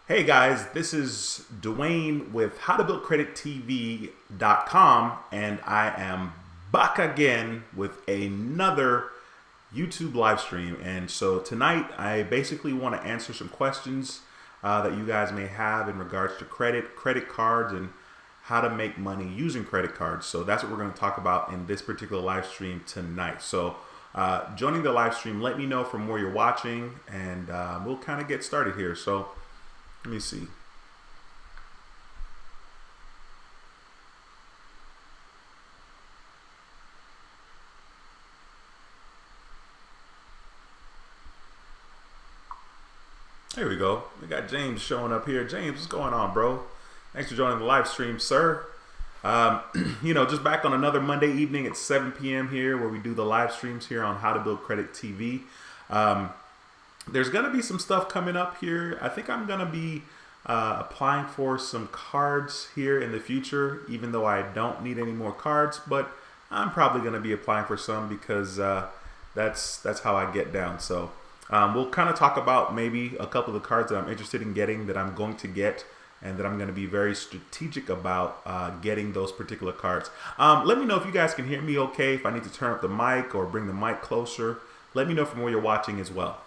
Hey guys, this is Duane with howtobuildcredittv.com, and I am back again with another YouTube live stream. And so tonight I basically want to answer some questions that you guys may have in regards to credit cards, and how to make money using credit cards. So that's what we're going to talk about in this particular live stream tonight. So joining the live stream, let me know from where you're watching, and we'll kind of get started here. So let me see. There we go. We got James showing up here. James, what's going on, bro? Thanks for joining the live stream, sir. Just back on another Monday evening at 7 p.m. here, where we do the live streams here on How to Build Credit TV. There's going to be some stuff coming up here. I think I'm going to be applying for some cards here in the future, even though I don't need any more cards, but I'm probably going to be applying for some because that's how I get down. So we'll kind of talk about maybe a couple of the cards that I'm interested in getting, that I'm going to get, and that I'm going to be very strategic about getting those particular cards. Let me know if you guys can hear me okay, if I need to turn up the mic or bring the mic closer. Let me know from where you're watching as well.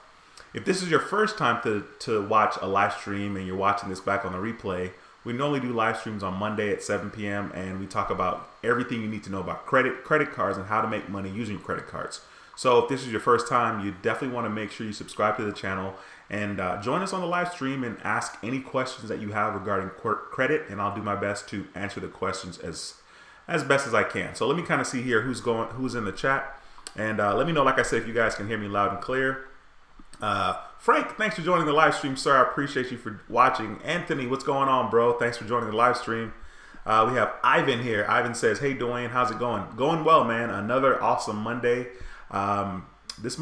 If this is your first time to watch a live stream and you're watching this back on the replay, we normally do live streams on Monday at 7 p.m. and we talk about everything you need to know about credit cards, and how to make money using credit cards. So if this is your first time, you definitely want to make sure you subscribe to the channel and join us on the live stream and ask any questions that you have regarding credit, and I'll do my best to answer the questions as best as I can. So let me kind of see here who's in the chat, and let me know, like I said, if you guys can hear me loud and clear. Frank, thanks for joining the live stream, sir. I appreciate you for watching. Anthony, what's going on, bro? Thanks for joining the live stream. We have Ivan here. Ivan says, hey, Duane, how's it going? Going well, man. Another awesome Monday. This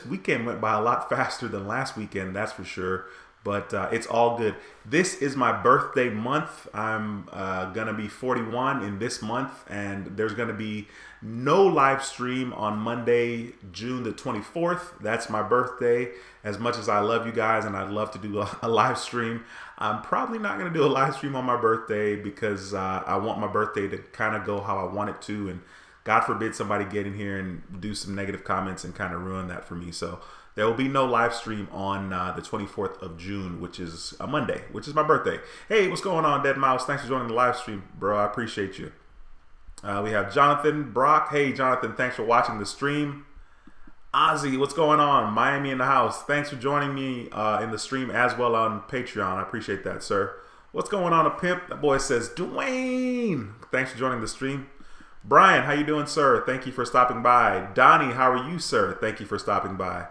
weekend went by a lot faster than last weekend, that's for sure. But it's all good. This is my birthday month. I'm going to be 41 in this month, and there's going to be no live stream on Monday, June the 24th. That's my birthday. As much as I love you guys and I'd love to do a live stream, I'm probably not going to do a live stream on my birthday because I want my birthday to kind of go how I want it to, and God forbid somebody get in here and do some negative comments and kind of ruin that for me. So there will be no live stream on the 24th of June, which is a Monday, which is my birthday. Hey, what's going on, Dead Mouse? Thanks for joining the live stream, bro. I appreciate you. We have Jonathan Brock. Hey, Jonathan, thanks for watching the stream. Ozzy, what's going on? Miami in the house. Thanks for joining me in the stream as well on Patreon. I appreciate that, sir. What's going on, a pimp? That boy says, Duane. Thanks for joining the stream. Brian, how you doing, sir? Thank you for stopping by. Donnie, how are you, sir? Thank you for stopping by.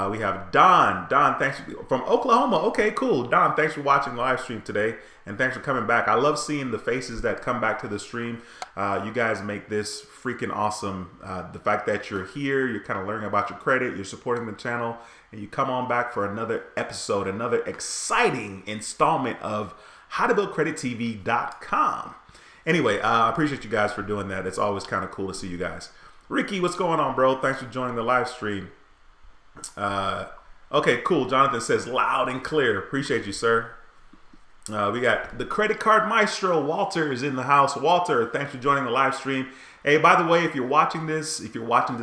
We have Don. Don, thanks from Oklahoma. Okay, cool. Don, thanks for watching the live stream today, and thanks for coming back. I love seeing the faces that come back to the stream. You guys make this freaking awesome. The fact that you're here, you're kind of learning about your credit, you're supporting the channel, and you come on back for another episode, another exciting installment of howtobuildcredittv.com. Anyway, I appreciate you guys for doing that. It's always kind of cool to see you guys. Ricky, what's going on, bro? Thanks for joining the live stream. Okay, cool. Jonathan says loud and clear. Appreciate you, sir. We got the credit card maestro. Walter is in the house. Walter, thanks for joining the live stream. Hey, by the way, if you're watching this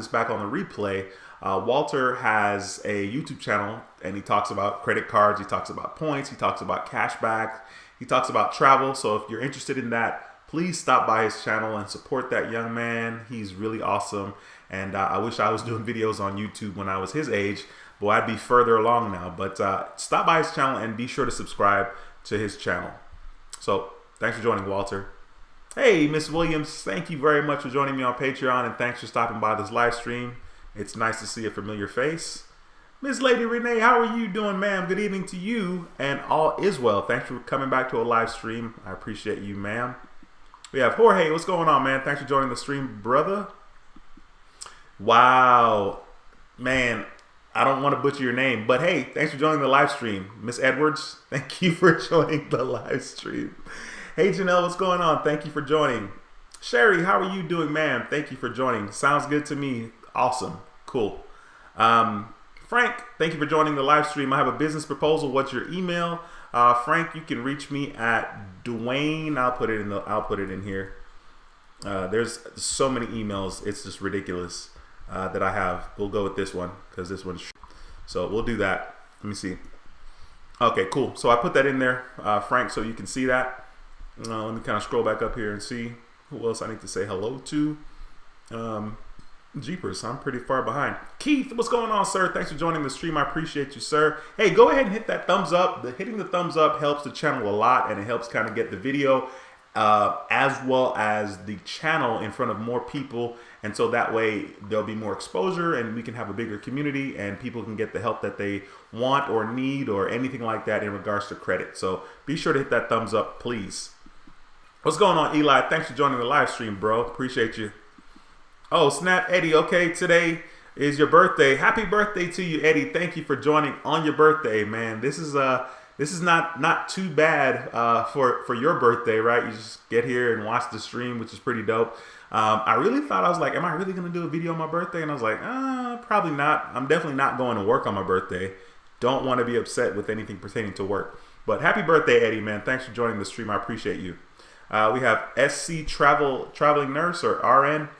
back on the replay, Walter has a YouTube channel, and he talks about credit cards. He talks about points. He talks about cashback. He talks about travel. So if you're interested in that, please stop by his channel and support that young man. He's really awesome. And I wish I was doing videos on YouTube when I was his age. Boy, I'd be further along now. But stop by his channel and be sure to subscribe to his channel. So thanks for joining, Walter. Hey, Miss Williams, thank you very much for joining me on Patreon. And thanks for stopping by this live stream. It's nice to see a familiar face. Miss Lady Renee, how are you doing, ma'am? Good evening to you. And all is well. Thanks for coming back to a live stream. I appreciate you, ma'am. We have Jorge. What's going on, man? Thanks for joining the stream, brother. Wow. Man, I don't want to butcher your name, but hey, thanks for joining the live stream. Miss Edwards, thank you for joining the live stream. Hey, Janelle, what's going on? Thank you for joining. Sherry, how are you doing, ma'am? Thank you for joining. Sounds good to me. Awesome. Cool. Frank, thank you for joining the live stream. I have a business proposal. What's your email? Frank, you can reach me at Duane. I'll put it in here. There's so many emails. It's just ridiculous that I have. We'll go with this one because this one's so we'll do that. Let me see. Okay, cool. So I put that in there, Frank, so you can see that. Let me kind of scroll back up here and see who else I need to say hello to. Jeepers, I'm pretty far behind. Keith, what's going on, sir? Thanks for joining the stream. I appreciate you, sir. Hey, go ahead and hit that thumbs up. Hitting the thumbs up helps the channel a lot, and it helps kind of get the video as well as the channel in front of more people. And so that way there'll be more exposure and we can have a bigger community and people can get the help that they want or need or anything like that in regards to credit. So be sure to hit that thumbs up, please. What's going on, Eli? Thanks for joining the live stream, bro. Appreciate you. Oh, snap, Eddie. Okay, today is your birthday. Happy birthday to you, Eddie. Thank you for joining on your birthday, man. This is not too bad for your birthday, right? You just get here and watch the stream, which is pretty dope. I really thought, I was like, am I really going to do a video on my birthday? And I was like, probably not. I'm definitely not going to work on my birthday. Don't want to be upset with anything pertaining to work. But happy birthday, Eddie, man. Thanks for joining the stream. I appreciate you. We have SC Traveling Nurse or RN.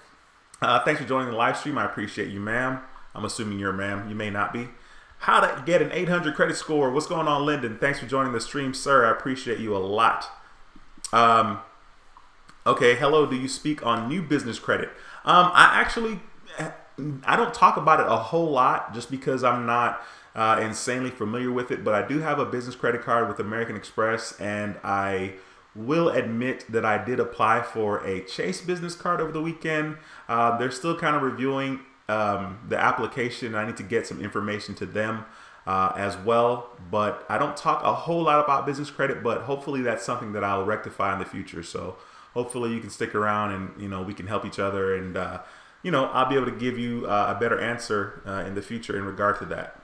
Thanks for joining the live stream. I appreciate you, ma'am. I'm assuming you're a ma'am. You may not be. How to get an 800 credit score. What's going on, Lyndon? Thanks for joining the stream, sir. I appreciate you a lot. Okay, hello. Do you speak on new business credit? I don't talk about it a whole lot just because I'm not insanely familiar with it, but I do have a business credit card with American Express, and I will admit that I did apply for a Chase business card over the weekend. They're still kind of reviewing the application. I need to get some information to them as well, but I don't talk a whole lot about business credit, but hopefully that's something that I'll rectify in the future. So hopefully you can stick around and, we can help each other and, I'll be able to give you a better answer in the future in regard to that.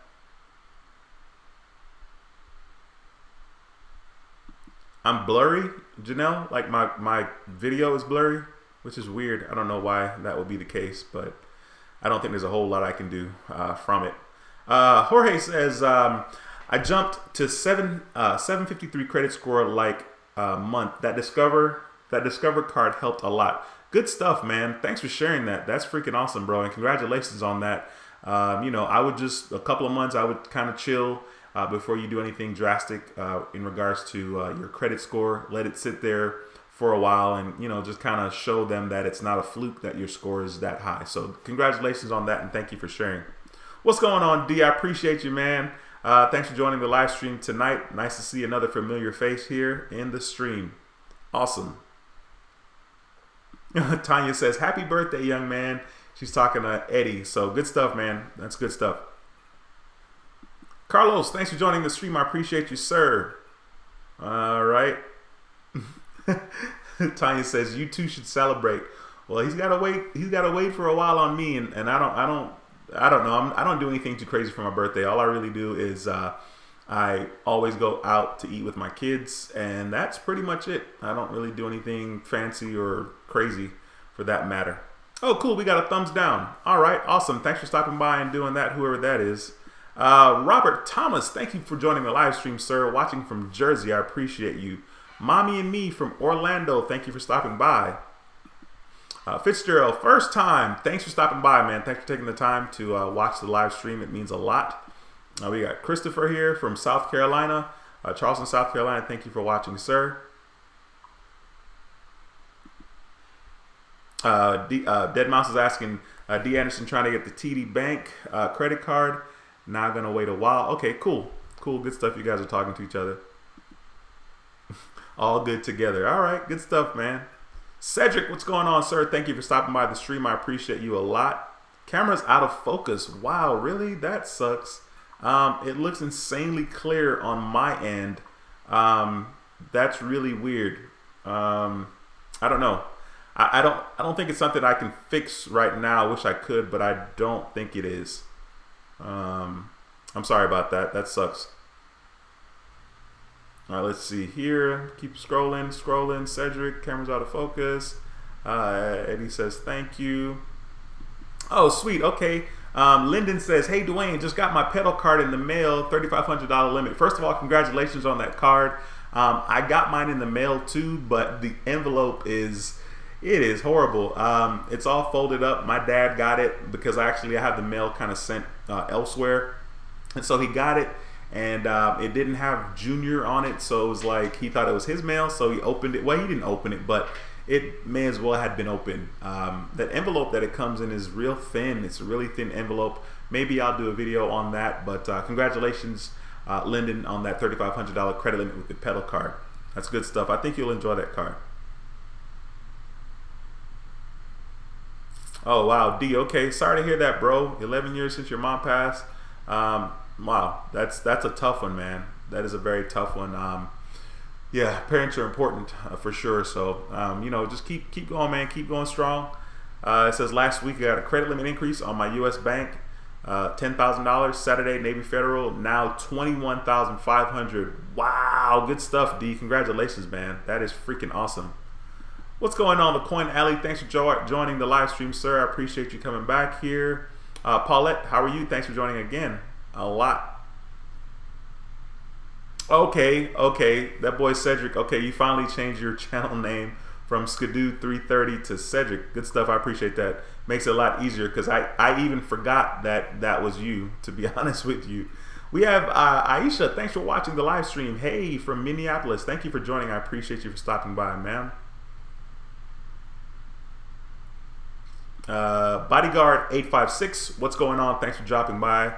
I'm blurry, Janelle, like my video is blurry, which is weird. I don't know why that would be the case, but I don't think there's a whole lot I can do from it. Jorge says, I jumped to 753 credit score like a month. That Discover card helped a lot. Good stuff, man. Thanks for sharing that. That's freaking awesome, bro. And congratulations on that. I would just, a couple of months, I would kind of chill before you do anything drastic in regards to your credit score. Let it sit there for a while and, just kind of show them that it's not a fluke that your score is that high. So congratulations on that and thank you for sharing. What's going on, D? I appreciate you, man. Thanks for joining the live stream tonight. Nice to see another familiar face here in the stream. Awesome. Tanya says, happy birthday, young man. She's talking to Eddie. So good stuff, man. That's good stuff. Carlos, thanks for joining the stream. I appreciate you, sir. All right. Tanya says, you two should celebrate. Well, he's got to wait. He's got to wait for a while on me. And I don't know. I don't do anything too crazy for my birthday. All I really do is I always go out to eat with my kids. And that's pretty much it. I don't really do anything fancy or crazy for that matter. Oh, cool. We got a thumbs down. All right. Awesome. Thanks for stopping by and doing that, whoever that is. Robert Thomas, thank you for joining the live stream, sir. Watching from Jersey, I appreciate you. Mommy and me from Orlando, thank you for stopping by. Fitzgerald, first time, thanks for stopping by, man. Thanks for taking the time to watch the live stream. It means a lot. We got Christopher here from South Carolina, Charleston, South Carolina. Thank you for watching, sir. Dead Mouse is asking, D. Anderson trying to get the TD Bank credit card. Not gonna wait a while. Okay, cool. Good stuff. You guys are talking to each other. All good together. All right, good stuff, man. Cedric, what's going on, sir? Thank you for stopping by the stream. I appreciate you a lot. Camera's out of focus. Wow, really? That sucks. It looks insanely clear on my end. That's really weird. I don't know. I don't think it's something I can fix right now. I wish I could, but I don't think it is. I'm sorry about that. That sucks. All right, let's see here. Keep scrolling. Cedric, camera's out of focus. Eddie says thank you. Oh, sweet. Okay. Lyndon says, hey, Duane, just got my pedal card in the mail, $3,500 limit. First of all, congratulations on that card. I got mine in the mail too, but the envelope is horrible. It's all folded up. My dad got it because I have the mail kind of sent elsewhere. And so he got it, and it didn't have Junior on it. So it was like he thought it was his mail. So he opened it. Well, he didn't open it, but it may as well had been open. That envelope that it comes in is real thin. It's a really thin envelope. Maybe I'll do a video on that. But congratulations, Lyndon, on that $3,500 credit limit with the pedal card. That's good stuff. I think you'll enjoy that card. Oh, wow, D, okay. Sorry to hear that, bro. 11 years since your mom passed. Wow, that's a tough one, man. That is a very tough one. Yeah, parents are important for sure. So, just keep going, man. Keep going strong. It says last week I got a credit limit increase on my U.S. bank, $10,000. Saturday, Navy Federal, now $21,500. Wow, good stuff, D. Congratulations, man. That is freaking awesome. What's going on, the Coin Alley? Thanks for joining the live stream, sir. I appreciate you coming back here. Paulette, how are you? Thanks for joining again. A lot. Okay. That boy Cedric. Okay, you finally changed your channel name from Skidoo330 to Cedric. Good stuff. I appreciate that. Makes it a lot easier because I even forgot that was you, to be honest with you. We have Aisha. Thanks for watching the live stream. Hey, from Minneapolis. Thank you for joining. I appreciate you for stopping by, man. Bodyguard 856, what's going on? Thanks for dropping by.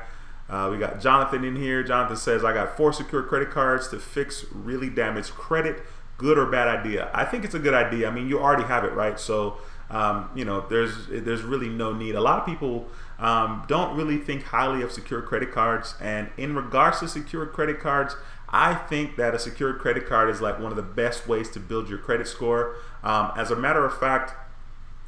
We got Jonathan in here. Jonathan says, I got 4 secure credit cards to fix really damaged credit. Good or bad idea? I think it's a good idea. I mean, you already have it, right? So there's really no need. A lot of people don't really think highly of secure credit cards, and in regards to secure credit cards, I think that a secured credit card is like one of the best ways to build your credit score. As a matter of fact,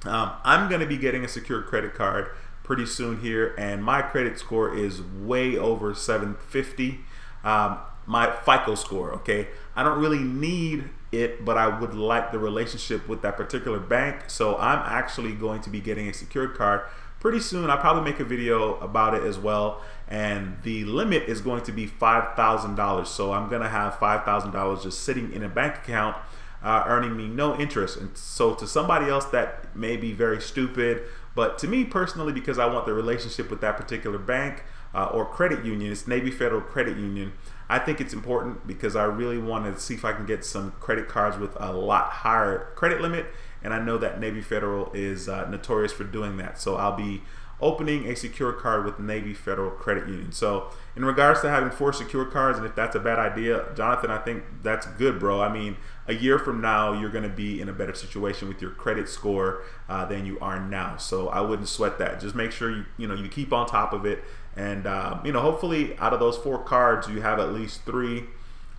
I'm going to be getting a secured credit card pretty soon here, and my credit score is way over 750. My Fico score, okay? I don't really need it, but I would like the relationship with that particular bank, so I'm actually going to be getting a secured card pretty soon. I'll probably make a video about it as well, and the limit is going to be $5,000, so I'm going to have $5,000 just sitting in a bank account, earning me no interest. And so to somebody else that may be very stupid, but to me personally, because I want the relationship with that particular bank or credit union, it's Navy Federal Credit Union, I think it's important because I really want to see if I can get some credit cards with a lot higher credit limit, and I know that Navy Federal is notorious for doing that. So I'll be opening a secure card with Navy Federal Credit Union. So in regards to having 4 secure cards, and if that's a bad idea, Jonathan, I think that's good, bro. I mean, a year from now, you're going to be in a better situation with your credit score than you are now. So I wouldn't sweat that. Just make sure you keep on top of it, and hopefully out of those 4 cards, you have at least 3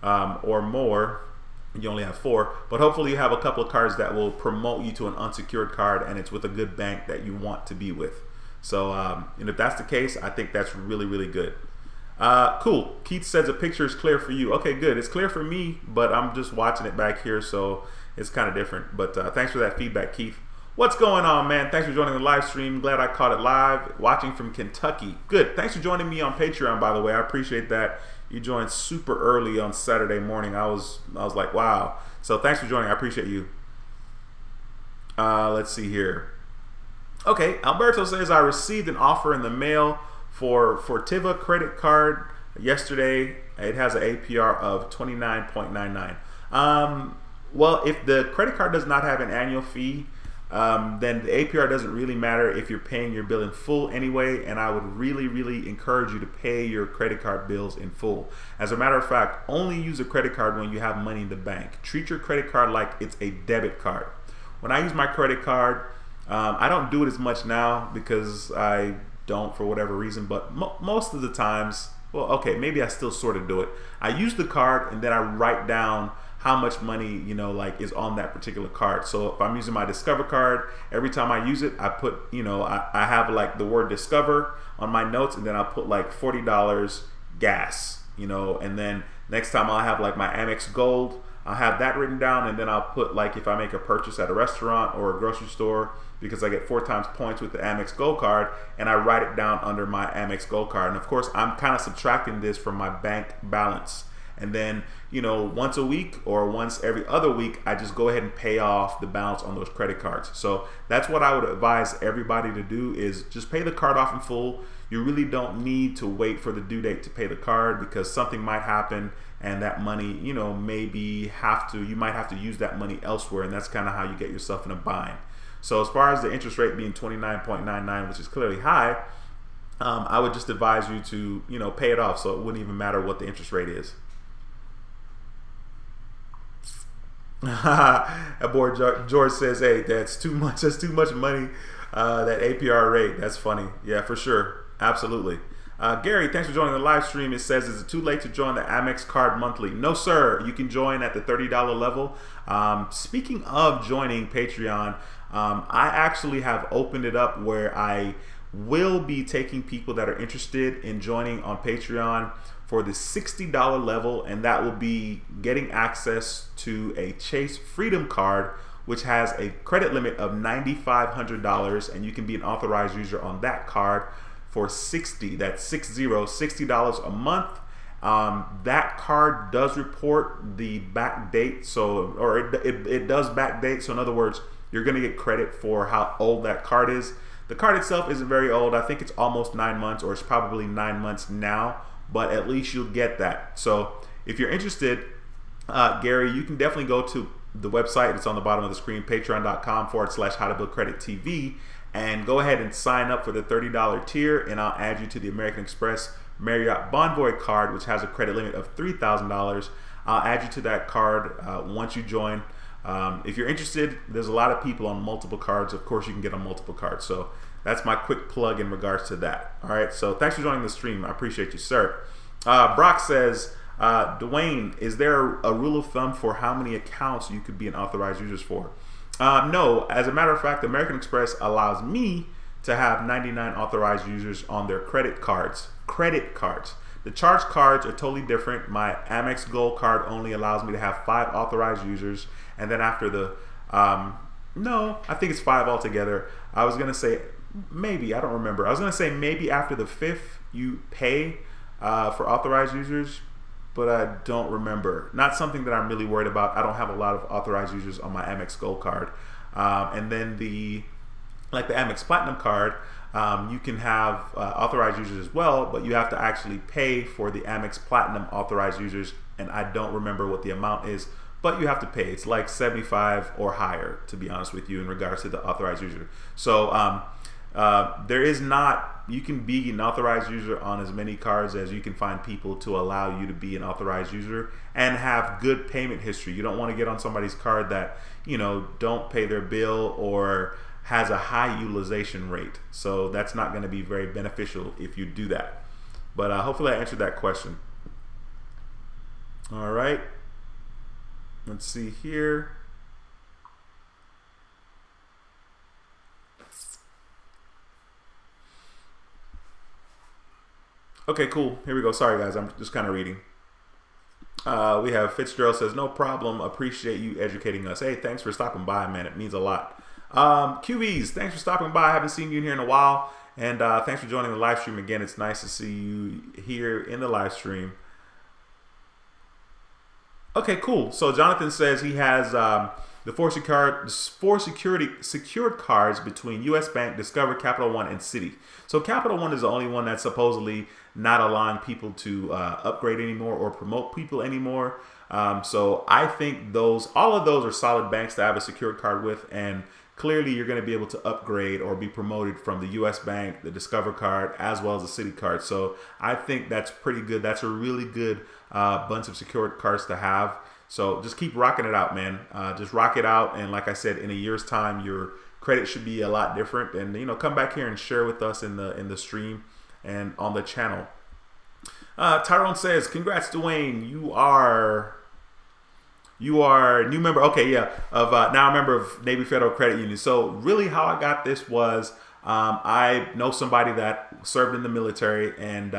or more. You only have 4, but hopefully you have a couple of cards that will promote you to an unsecured card, and it's with a good bank that you want to be with. So, and if that's the case, I think that's really, really good. Cool. Keith says the picture is clear for you. Okay, good. It's clear for me, but I'm just watching it back here, so it's kind of different. But thanks for that feedback, Keith. What's going on, man? Thanks for joining the live stream. Glad I caught it live. Watching from Kentucky. Good. Thanks for joining me on Patreon, by the way. I appreciate that. You joined super early on Saturday morning. I was like, wow. So thanks for joining. I appreciate you. Let's see here. Okay, Alberto says, I received an offer in the mail for Fortiva credit card yesterday. It has an APR of 29.99. Well, if the credit card does not have an annual fee, then the APR doesn't really matter if you're paying your bill in full anyway, and I would really, really encourage you to pay your credit card bills in full. As a matter of fact, only use a credit card when you have money in the bank. Treat your credit card like it's a debit card. When I use my credit card, I don't do it as much now because I don't for whatever reason, but most of the times, well, okay, maybe I still sort of do it. I use the card and then I write down how much money, is on that particular card. So if I'm using my Discover card, every time I use it, I put, I have like the word Discover on my notes, and then I'll put like $40 gas, and then next time I'll have like my Amex Gold, I'll have that written down, and then I'll put like if I make a purchase at a restaurant or a grocery store, because I get 4 times points with the Amex Gold Card, and I write it down under my Amex Gold Card. And of course, I'm kind of subtracting this from my bank balance. And then, once a week or once every other week, I just go ahead and pay off the balance on those credit cards. So that's what I would advise everybody to do, is just pay the card off in full. You really don't need to wait for the due date to pay the card, because something might happen and that money, you might have to use that money elsewhere, and that's kind of how you get yourself in a bind. So as far as the interest rate being 29.99, which is clearly high, I would just advise you to, pay it off, so it wouldn't even matter what the interest rate is. That boy George says, "Hey, that's too much. That's too much money. That APR rate. That's funny. Yeah, for sure. Absolutely." Gary, thanks for joining the live stream. It says, "Is it too late to join the Amex card monthly?" No, sir. You can join at the $30 level. Speaking of joining Patreon, I actually have opened it up where I will be taking people that are interested in joining on Patreon for the $60 level, and that will be getting access to a Chase Freedom card, which has a credit limit of $9,500, and you can be an authorized user on that card for $60 a month. That card does report the back date, it does back date. So in other words, you're going to get credit for how old that card is. The card itself isn't very old. I think it's almost 9 months, or it's probably 9 months now, but at least you'll get that. So if you're interested, Gary, you can definitely go to the website. It's on the bottom of the screen, patreon.com/howtobildcredittv, and go ahead and sign up for the $30 tier, and I'll add you to the American Express Marriott Bonvoy card, which has a credit limit of $3,000. I'll add you to that card once you join. If you're interested, there's a lot of people on multiple cards. Of course, you can get on multiple cards. So that's my quick plug in regards to that. All right. So thanks for joining the stream. I appreciate you, sir. Brock says, Duane, is there a rule of thumb for how many accounts you could be an authorized users for? No. As a matter of fact, American Express allows me to have 99 authorized users on their credit cards. The charge cards are totally different. My Amex Gold card only allows me to have 5 authorized users. And then after the, no, I think it's 5 altogether. I was going to say, maybe, I don't remember. I was going to say maybe after the 5th you pay for authorized users, but I don't remember. Not something that I'm really worried about. I don't have a lot of authorized users on my Amex Gold card. And then the Amex Platinum card, you can have authorized users as well, but you have to actually pay for the Amex Platinum authorized users, and I don't remember what the amount is, but you have to pay. It's like 75 or higher, to be honest with you, in regards to the authorized user. So you can be an authorized user on as many cards as you can find people to allow you to be an authorized user and have good payment history. You don't want to get on somebody's card that, don't pay their bill or has a high utilization rate. So that's not going to be very beneficial if you do that. But hopefully I answered that question. All right. Let's see here. Okay, cool. Here we go. Sorry, guys. I'm just kind of reading. We have Fitzgerald says, "No problem. Appreciate you educating us." Hey, thanks for stopping by, man. It means a lot. QVs, thanks for stopping by. I haven't seen you in here in a while. And thanks for joining the live stream again. It's nice to see you here in the live stream. Okay, cool. So Jonathan says he has the four secured cards between U.S. Bank, Discover, Capital One, and Citi. So Capital One is the only one that's supposedly not allowing people to upgrade anymore or promote people anymore. So I think all of those are solid banks to have a secured card with, and clearly you're going to be able to upgrade or be promoted from the U.S. Bank, the Discover card, as well as the Citi card. So I think that's pretty good. That's a really good bunch of secured cards to have. So just keep rocking it out, man. Just rock it out. And like I said, in a year's time, your credit should be a lot different. And, come back here and share with us in the stream and on the channel. Tyrone says, "Congrats, Duane. You are a new member." Okay, yeah. Now a member of Navy Federal Credit Union. So really how I got this was I know somebody that served in the military, and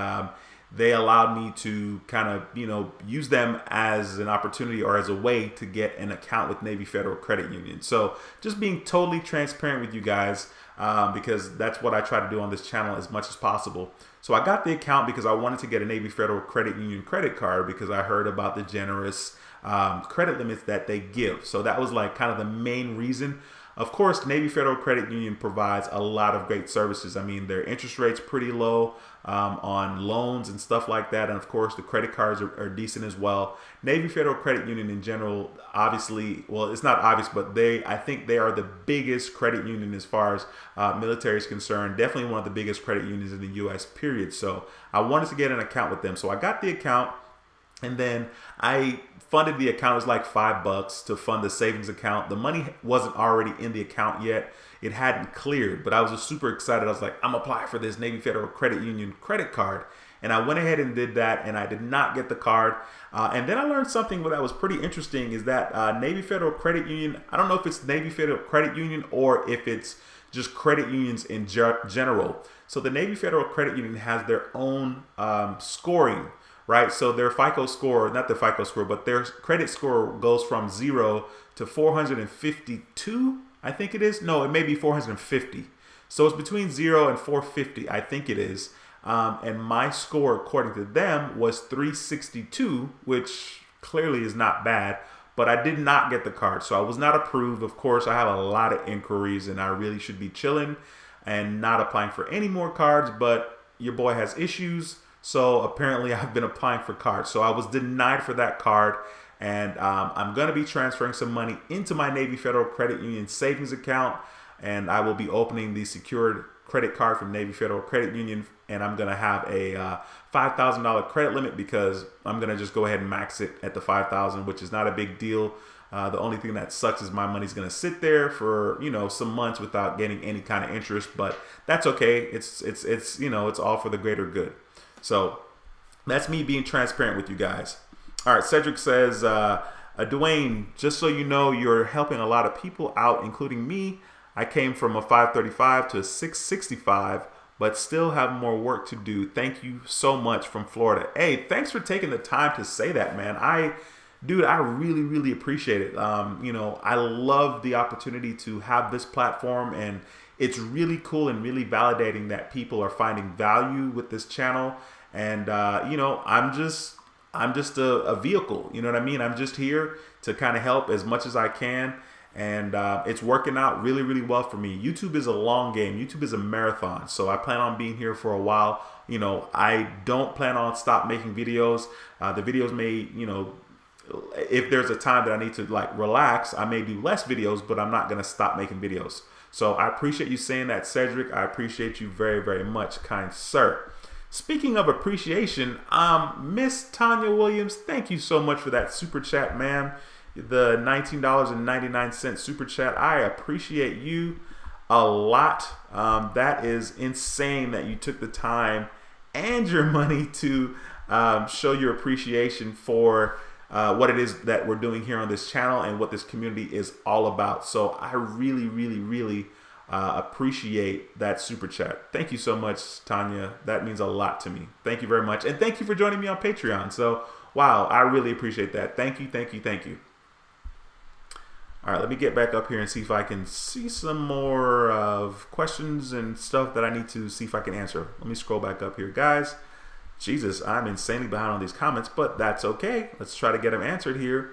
they allowed me to kind of, use them as an opportunity or as a way to get an account with Navy Federal Credit Union. So just being totally transparent with you guys, because that's what I try to do on this channel as much as possible. So I got the account because I wanted to get a Navy Federal Credit Union credit card because I heard about the generous credit limits that they give. So that was like kind of the main reason. Of course, Navy Federal Credit Union provides a lot of great services. I mean, their interest rate's pretty low on loans and stuff like that. And of course, the credit cards are decent as well. Navy Federal Credit Union in general, obviously, well, it's not obvious, but I think they are the biggest credit union as far as military is concerned. Definitely one of the biggest credit unions in the U.S., period. So I wanted to get an account with them. So I got the account, and then I funded the account. It was like $5 to fund the savings account. The money wasn't already in the account yet. It hadn't cleared, but I was just super excited. I was like, I'm applying for this Navy Federal Credit Union credit card. And I went ahead and did that, and I did not get the card. And then I learned something that was pretty interesting is that Navy Federal Credit Union, I don't know if it's Navy Federal Credit Union or if it's just credit unions in general. So the Navy Federal Credit Union has their own scoring, right? So their Fico score, not the Fico score, but their credit score goes from 0 to 452, I think it is. No, it may be 450. So it's between 0 and 450, I think it is. And my score, according to them, was 362, which clearly is not bad. But I did not get the card, so I was not approved. Of course, I have a lot of inquiries, and I really should be chilling and not applying for any more cards. But your boy has issues. So apparently I've been applying for cards. So I was denied for that card. And I'm going to be transferring some money into my Navy Federal Credit Union savings account. And I will be opening the secured credit card from Navy Federal Credit Union. And I'm going to have a $5,000 credit limit because I'm going to just go ahead and max it at the $5,000, which is not a big deal. The only thing that sucks is my money's going to sit there for, some months without getting any kind of interest. But that's okay. It's all for the greater good. So that's me being transparent with you guys. All right, Cedric says, Duane, just so you know, you're helping a lot of people out, including me. I came from a 535 to a 665, but still have more work to do. Thank you so much from Florida. Hey, thanks for taking the time to say that, man. I really, really appreciate it. I love the opportunity to have this platform, and it's really cool and really validating that people are finding value with this channel. And, I'm just a vehicle. You know what I mean? I'm just here to kind of help as much as I can. And it's working out really, really well for me. YouTube is a long game. YouTube is a marathon. So I plan on being here for a while. I don't plan on stop making videos. The videos may, if there's a time that I need to relax, I may do less videos, but I'm not going to stop making videos. So I appreciate you saying that, Cedric. I appreciate you very, very much, kind sir. Speaking of appreciation, Miss Tanya Williams, thank you so much for that super chat, ma'am. The $19.99 super chat. I appreciate you a lot. That is insane that you took the time and your money to show your appreciation for what it is that we're doing here on this channel and what this community is all about. So I really, really, really appreciate that super chat. Thank you so much, Tanya. That means a lot to me. Thank you very much. And thank you for joining me on Patreon. So, wow, I really appreciate that. Thank you, thank you, thank you. All right, let me get back up here and see if I can see some more of questions and stuff that I need to see if I can answer. Let me scroll back up here, guys. Jesus, I'm insanely behind on these comments, but that's okay. Let's try to get them answered here.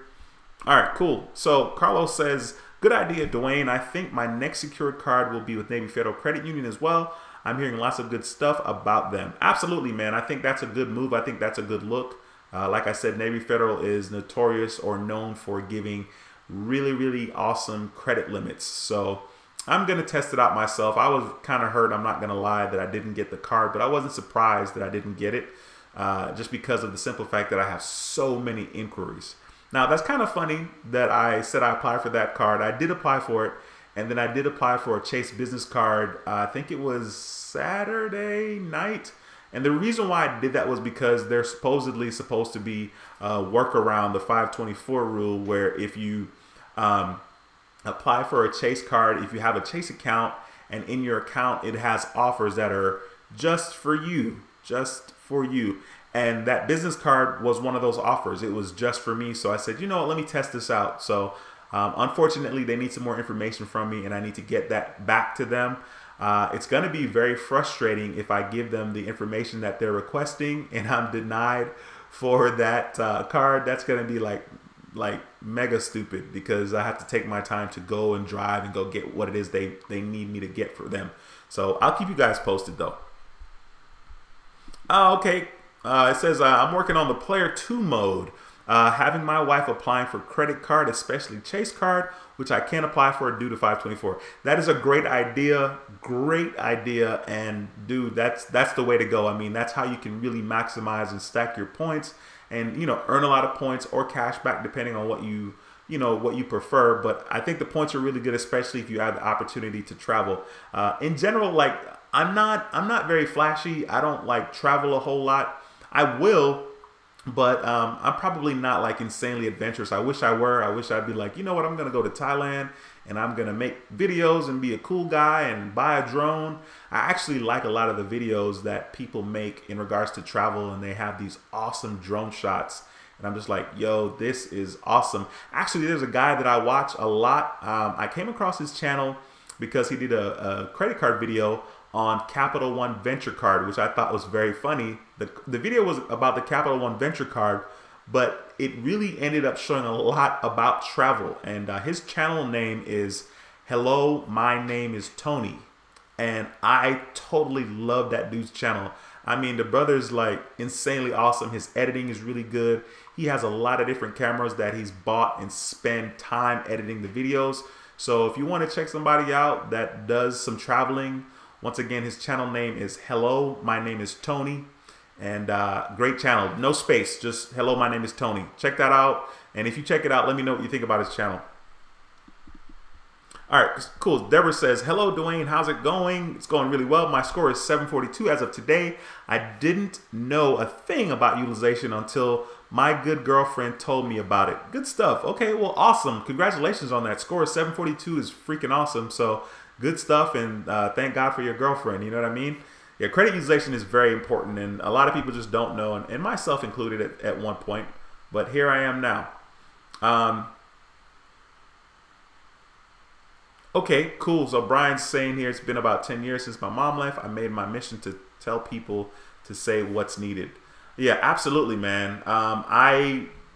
All right, cool. So Carlos says, good idea, Duane. I think my next secured card will be with Navy Federal Credit Union as well. I'm hearing lots of good stuff about them. Absolutely, man. I think that's a good move. I think that's a good look. Like I said, Navy Federal is notorious or known for giving really, really awesome credit limits. So I'm going to test it out myself. I was kind of hurt, I'm not going to lie, that I didn't get the card, but I wasn't surprised that I didn't get it just because of the simple fact that I have so many inquiries. Now, that's kind of funny that I said I applied for that card. I did apply for it, and then I did apply for a Chase business card. I think it was Saturday night. And the reason why I did that was because they're supposedly supposed to be work around the 524 rule, where if you apply for a Chase card, if you have a Chase account and in your account it has offers that are just for you, And that business card was one of those offers. It was just for me. So I said, you know what, let me test this out. So unfortunately, they need some more information from me, and I need to get that back to them. It's going to be very frustrating if I give them the information that they're requesting and I'm denied for that card. That's going to be like mega stupid, because I have to take my time to go and drive and go get what it is they need me to get for them. So I'll keep you guys posted though. Okay. It says, I'm working on the player 2 mode. Having my wife applying for credit card, especially Chase card, which I can't apply for due to 524. That is a great idea. Great idea. And dude, that's the way to go. I mean, that's how you can really maximize and stack your points and, you know, earn a lot of points or cash back depending on what you prefer. But I think the points are really good, especially if you have the opportunity to travel. In general, like I'm not very flashy. I don't like travel a whole lot. I will, but I'm probably not like insanely adventurous. I wish I were. I wish I'd be like, you know what, I'm going to go to Thailand and I'm going to make videos and be a cool guy and buy a drone. I actually like a lot of the videos that people make in regards to travel, and they have these awesome drone shots. And I'm just like, yo, this is awesome. Actually, there's a guy that I watch a lot. I came across his channel because he did a credit card video on Capital One Venture Card, which I thought was very funny. The video was about the Capital One Venture Card, but it really ended up showing a lot about travel. And his channel name is Hello, My Name is Tony. And I totally love that dude's channel. I mean, the brother's like insanely awesome. His editing is really good. He has a lot of different cameras that he's bought and spend time editing the videos. So if you want to check somebody out that does some traveling, once again, his channel name is Hello, My Name is Tony. And great channel. No space. Just Hello, My Name is Tony. Check that out. And if you check it out, let me know what you think about his channel. All right, cool. Deborah says, hello, Duane. How's it going? It's going really well. My score is 742 as of today. I didn't know a thing about utilization until my good girlfriend told me about it. Good stuff. Okay, well, awesome. Congratulations on that score. 742 is freaking awesome. So good stuff, and thank God for your girlfriend. You know what I mean? Yeah, credit utilization is very important, and a lot of people just don't know, and myself included at one point. But here I am now. Okay, cool. So Brian's saying here, it's been about 10 years since my mom left. I made my mission to tell people to say what's needed. Yeah, absolutely, man.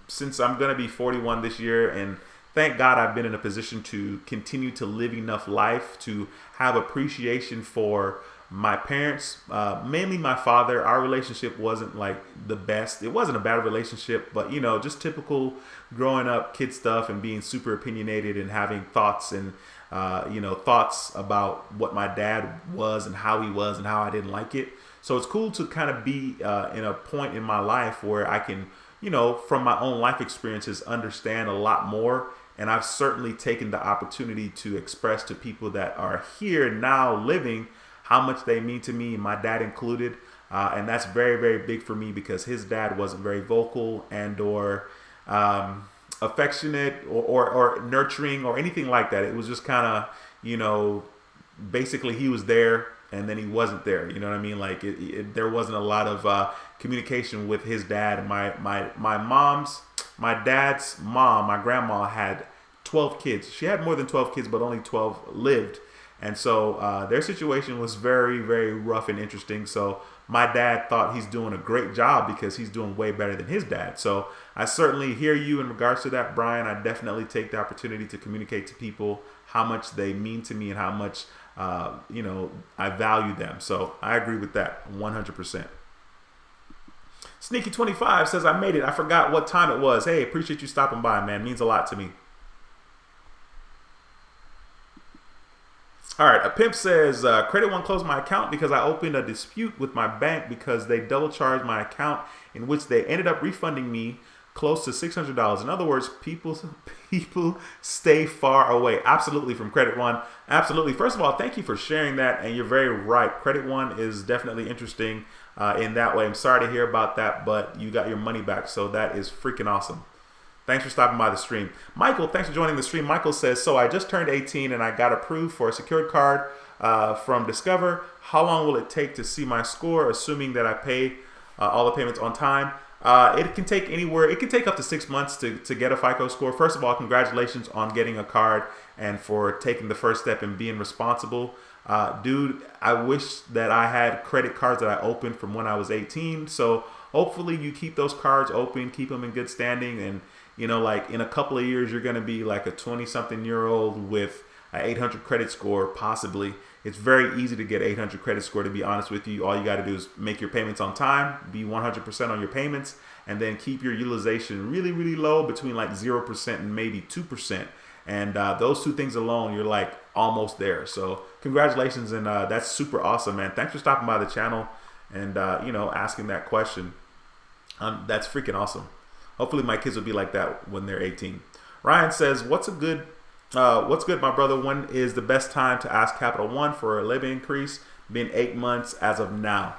Since I'm going to be 41 this year, and thank God I've been in a position to continue to live enough life to have appreciation for my parents, mainly my father. Our relationship wasn't like the best. It wasn't a bad relationship, but you know, just typical growing up kid stuff and being super opinionated and having thoughts and thoughts about what my dad was and how he was and how I didn't like it. So it's cool to kind of be in a point in my life where I can, you know, from my own life experiences, understand a lot more. And I've certainly taken the opportunity to express to people that are here now living how much they mean to me, my dad included. And that's very, very big for me because his dad wasn't very vocal and or affectionate or nurturing or anything like that. It was just kind of, you know, basically he was there and then he wasn't there. You know what I mean? Like there wasn't a lot of communication with his dad. And my dad's mom, my grandma, had 12 kids. She had more than 12 kids, but only 12 lived. And so their situation was very, very rough and interesting. So my dad thought he's doing a great job because he's doing way better than his dad. So I certainly hear you in regards to that, Brian. I definitely take the opportunity to communicate to people how much they mean to me and how much, I value them. So I agree with that 100%. Sneaky25 says, I made it. I forgot what time it was. Hey, appreciate you stopping by, man. Means a lot to me. All right, a pimp says, Credit One closed my account because I opened a dispute with my bank because they double charged my account, in which they ended up refunding me close to $600. In other words, people stay far away. Absolutely, from Credit One. Absolutely. First of all, thank you for sharing that, and you're very right. Credit One is definitely interesting in that way. I'm sorry to hear about that, but you got your money back, so that is freaking awesome. Thanks for stopping by the stream. Michael, thanks for joining the stream. Michael says, so I just turned 18 and I got approved for a secured card from Discover. How long will it take to see my score, assuming that I pay all the payments on time. It can take anywhere. It can take up to 6 months to get a FICO score. First of all, congratulations on getting a card and for taking the first step and being responsible. Dude, I wish that I had credit cards that I opened from when I was 18. So hopefully you keep those cards open, keep them in good standing. And, like in a couple of years, you're going to be like a 20-something-year-old with an 800 credit score, possibly. It's very easy to get 800 credit score, to be honest with you. All you got to do is make your payments on time, be 100% on your payments, and then keep your utilization really, really low, between like 0% and maybe 2%. And those two things alone, you're like almost there. So congratulations, and that's super awesome, man. Thanks for stopping by the channel and asking that question. That's freaking awesome. Hopefully my kids will be like that when they're 18. Ryan says, what's good, my brother? When is the best time to ask Capital One for a limit increase? Been 8 months as of now.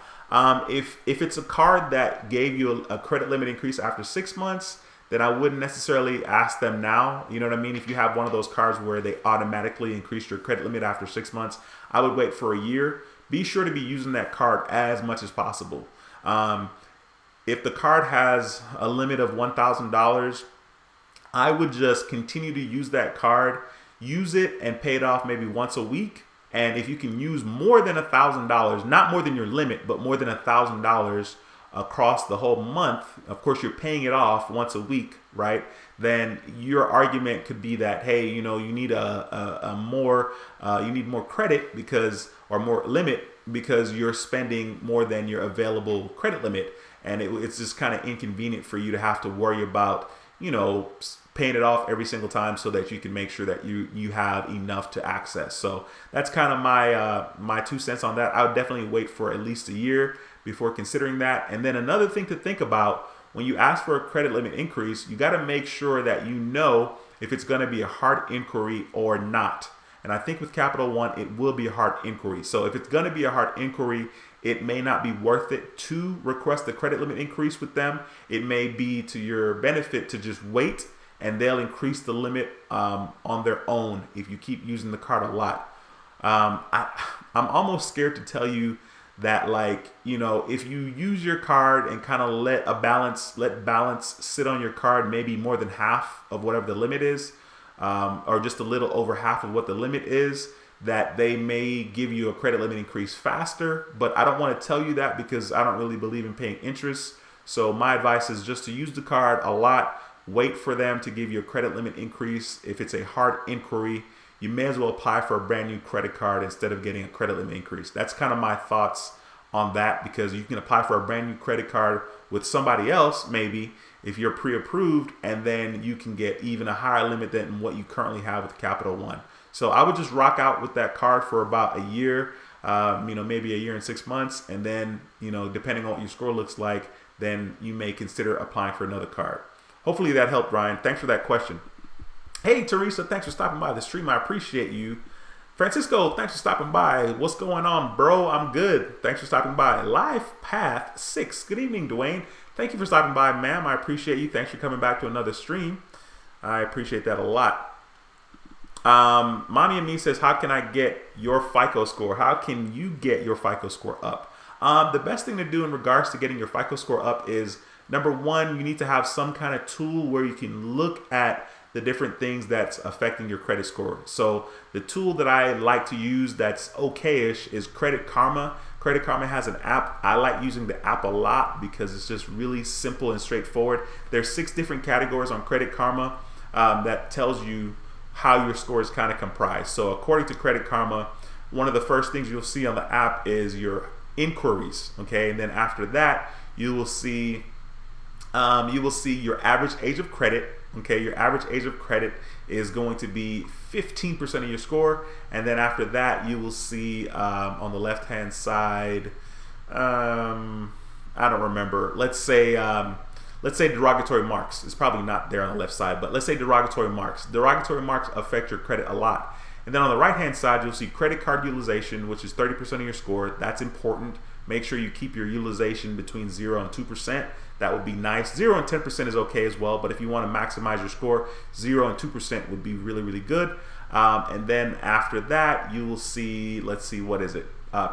If it's a card that gave you a credit limit increase after 6 months, then I wouldn't necessarily ask them now. You know what I mean? If you have one of those cards where they automatically increase your credit limit after 6 months, I would wait for a year. Be sure to be using that card as much as possible. If the card has a limit of $1,000, I would just continue to use that card, use it and pay it off maybe once a week. And if you can use more than $1,000, not more than your limit, but more than $1,000 across the whole month, of course you're paying it off once a week, right? Then your argument could be that, hey, you need you need more credit or more limit because you're spending more than your available credit limit, and it's just kind of inconvenient for you to have to worry about paying it off every single time, so that you can make sure that you have enough to access. So that's kind of my 2 cents on that. I would definitely wait for at least a year before considering that. And then another thing to think about, when you ask for a credit limit increase, you got to make sure that if it's going to be a hard inquiry or not. And I think with Capital One, it will be a hard inquiry. So if it's going to be a hard inquiry, it may not be worth it to request the credit limit increase with them. It may be to your benefit to just wait, and they'll increase the limit on their own if you keep using the card a lot. I'm almost scared to tell you that, if you use your card and kind of let balance sit on your card, maybe more than half of whatever the limit is, or just a little over half of what the limit is, that they may give you a credit limit increase faster. But I don't want to tell you that because I don't really believe in paying interest. So my advice is just to use the card a lot. Wait for them to give you a credit limit increase. If it's a hard inquiry, you may as well apply for a brand new credit card instead of getting a credit limit increase. That's kind of my thoughts on that, because you can apply for a brand new credit card with somebody else, maybe, if you're pre-approved, and then you can get even a higher limit than what you currently have with Capital One. So I would just rock out with that card for about a year, maybe a year and 6 months. And then, depending on what your score looks like, then you may consider applying for another card. Hopefully that helped, Ryan. Thanks for that question. Hey, Teresa, thanks for stopping by the stream. I appreciate you. Francisco, thanks for stopping by. What's going on, bro? I'm good. Thanks for stopping by. Life Path 6. Good evening, Duane. Thank you for stopping by, ma'am. I appreciate you. Thanks for coming back to another stream. I appreciate that a lot. Mommy and Me says, how can I get your FICO score? How can you get your FICO score up? The best thing to do in regards to getting your FICO score up is, number one, you need to have some kind of tool where you can look at the different things that's affecting your credit score. So the tool that I like to use that's okay-ish is Credit Karma. Credit Karma has an app. I like using the app a lot because it's just really simple and straightforward. There's 6 different categories on Credit Karma that tells you how your score is kind of comprised. So according to Credit Karma, one of the first things you'll see on the app is your inquiries, okay? And then after that, you will see your average age of credit. Okay, your average age of credit is going to be 15% of your score, and then after that, you will see on the left-hand side, I don't remember. Let's say derogatory marks. It's probably not there on the left side, but let's say derogatory marks. Derogatory marks affect your credit a lot. And then on the right-hand side, you'll see credit card utilization, which is 30% of your score. That's important. Make sure you keep your utilization between 0 and 2%. That would be nice. 0 and 10% is okay as well, but if you want to maximize your score, 0 and 2% would be really, really good. And then after that, you will see, let's see, what is it?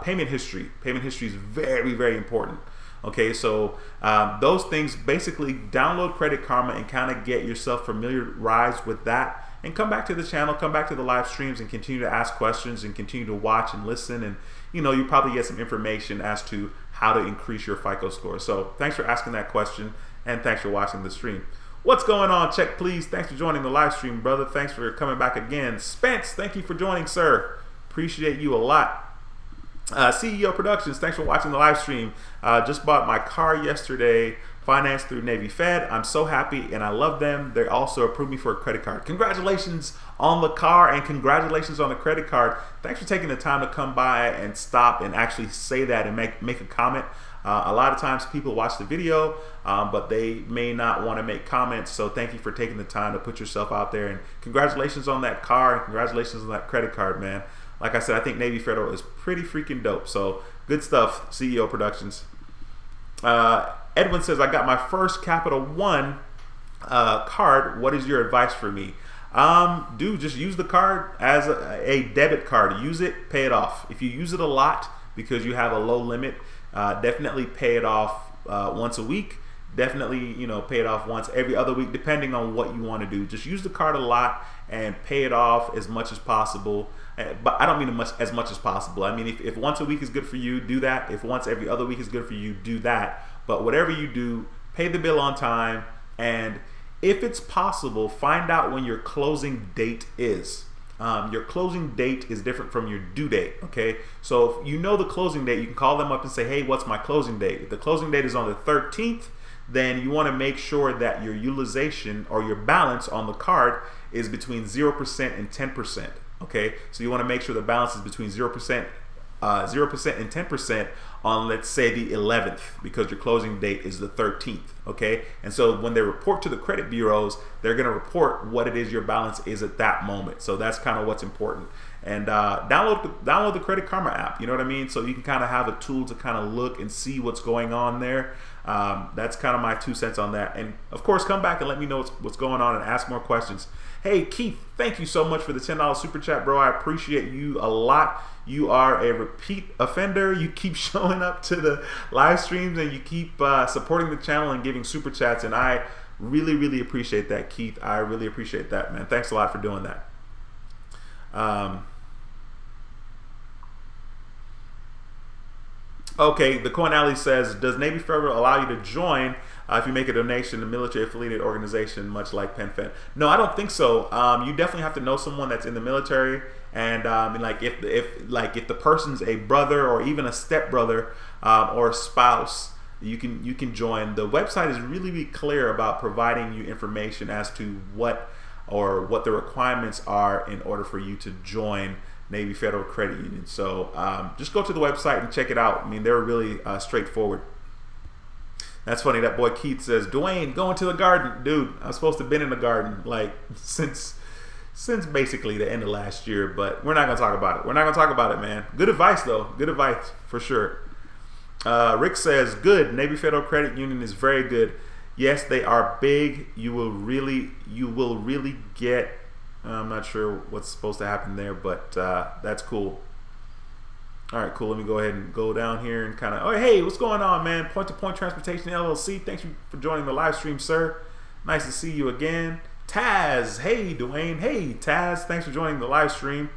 Payment history. Payment history is very, very important. Okay, so those things, basically download Credit Karma and kind of get yourself familiarized with that, and come back to the channel, come back to the live streams, and continue to ask questions and continue to watch and listen, and you probably get some information as to how to increase your FICO score. So thanks for asking that question, and thanks for watching the stream. What's going on? Check please. Thanks for joining the live stream, brother. Thanks for coming back again. Spence, thank you for joining, sir. Appreciate you a lot. CEO Productions, thanks for watching the live stream. Just bought my car yesterday, financed through Navy Fed. I'm so happy and I love them. They also approved me for a credit card. Congratulations on the car and congratulations on the credit card. Thanks for taking the time to come by and stop and actually say that and make a comment. A lot of times people watch the video, but they may not want to make comments. So thank you for taking the time to put yourself out there, and congratulations on that car and congratulations on that credit card, man. Like I said, I think Navy Federal is pretty freaking dope. So good stuff, CEO Productions. Edwin says, I got my first Capital One card. What is your advice for me? Dude, just use the card as a debit card. Use it, pay it off. If you use it a lot because you have a low limit, definitely pay it off once a week. Definitely, pay it off once every other week, depending on what you want to do. Just use the card a lot and pay it off as much as possible. But I don't mean as much as possible. I mean, if once a week is good for you, do that. If once every other week is good for you, do that. But whatever you do, pay the bill on time. And if it's possible, find out when your closing date is. Your closing date is different from your due date, okay? So if you know the closing date, you can call them up and say, hey, what's my closing date? If the closing date is on the 13th, then you want to make sure that your utilization or your balance on the card is between 0% and 10%. Okay, so you want to make sure the balance is between 0% and 10% on, let's say, the 11th, because your closing date is the 13th. Okay, and so when they report to the credit bureaus, they're going to report what it is your balance is at that moment. So that's kind of what's important. And download the Credit Karma app. You know what I mean? So you can kind of have a tool to kind of look and see what's going on there. That's kind of my 2 cents on that. And of course, come back and let me know what's going on and ask more questions. Hey, Keith, thank you so much for the $10 super chat, bro. I appreciate you a lot. You are a repeat offender. You keep showing up to the live streams and you keep supporting the channel and giving super chats. And I really, really appreciate that, Keith. I really appreciate that, man. Thanks a lot for doing that. Okay, the Coin Alley says, does Navy Federal allow you to join if you make a donation to a military affiliated organization, much like PenFed? No, I don't think so. You definitely have to know someone that's in the military, and like if the person's a brother or even a stepbrother or a spouse, you can join. The website is really, really clear about providing you information as to what the requirements are in order for you to join Navy Federal Credit Union. So just go to the website and check it out. I mean, they're really straightforward. That's funny. That boy Keith says, Duane, going to the garden. Dude, I'm supposed to have been in the garden like since basically the end of last year, but we're not going to talk about it. We're not going to talk about it, man. Good advice, though. Good advice for sure. Rick says, good. Navy Federal Credit Union is very good. Yes, they are big. You will really get, I'm not sure what's supposed to happen there, but that's cool. All right, cool. Let me go ahead and go down here and kind of, oh, hey, what's going on, man? Point to Point Transportation LLC. Thanks for joining the live stream, sir. Nice to see you again. Taz, hey, Duane. Hey, Taz, thanks for joining the live stream.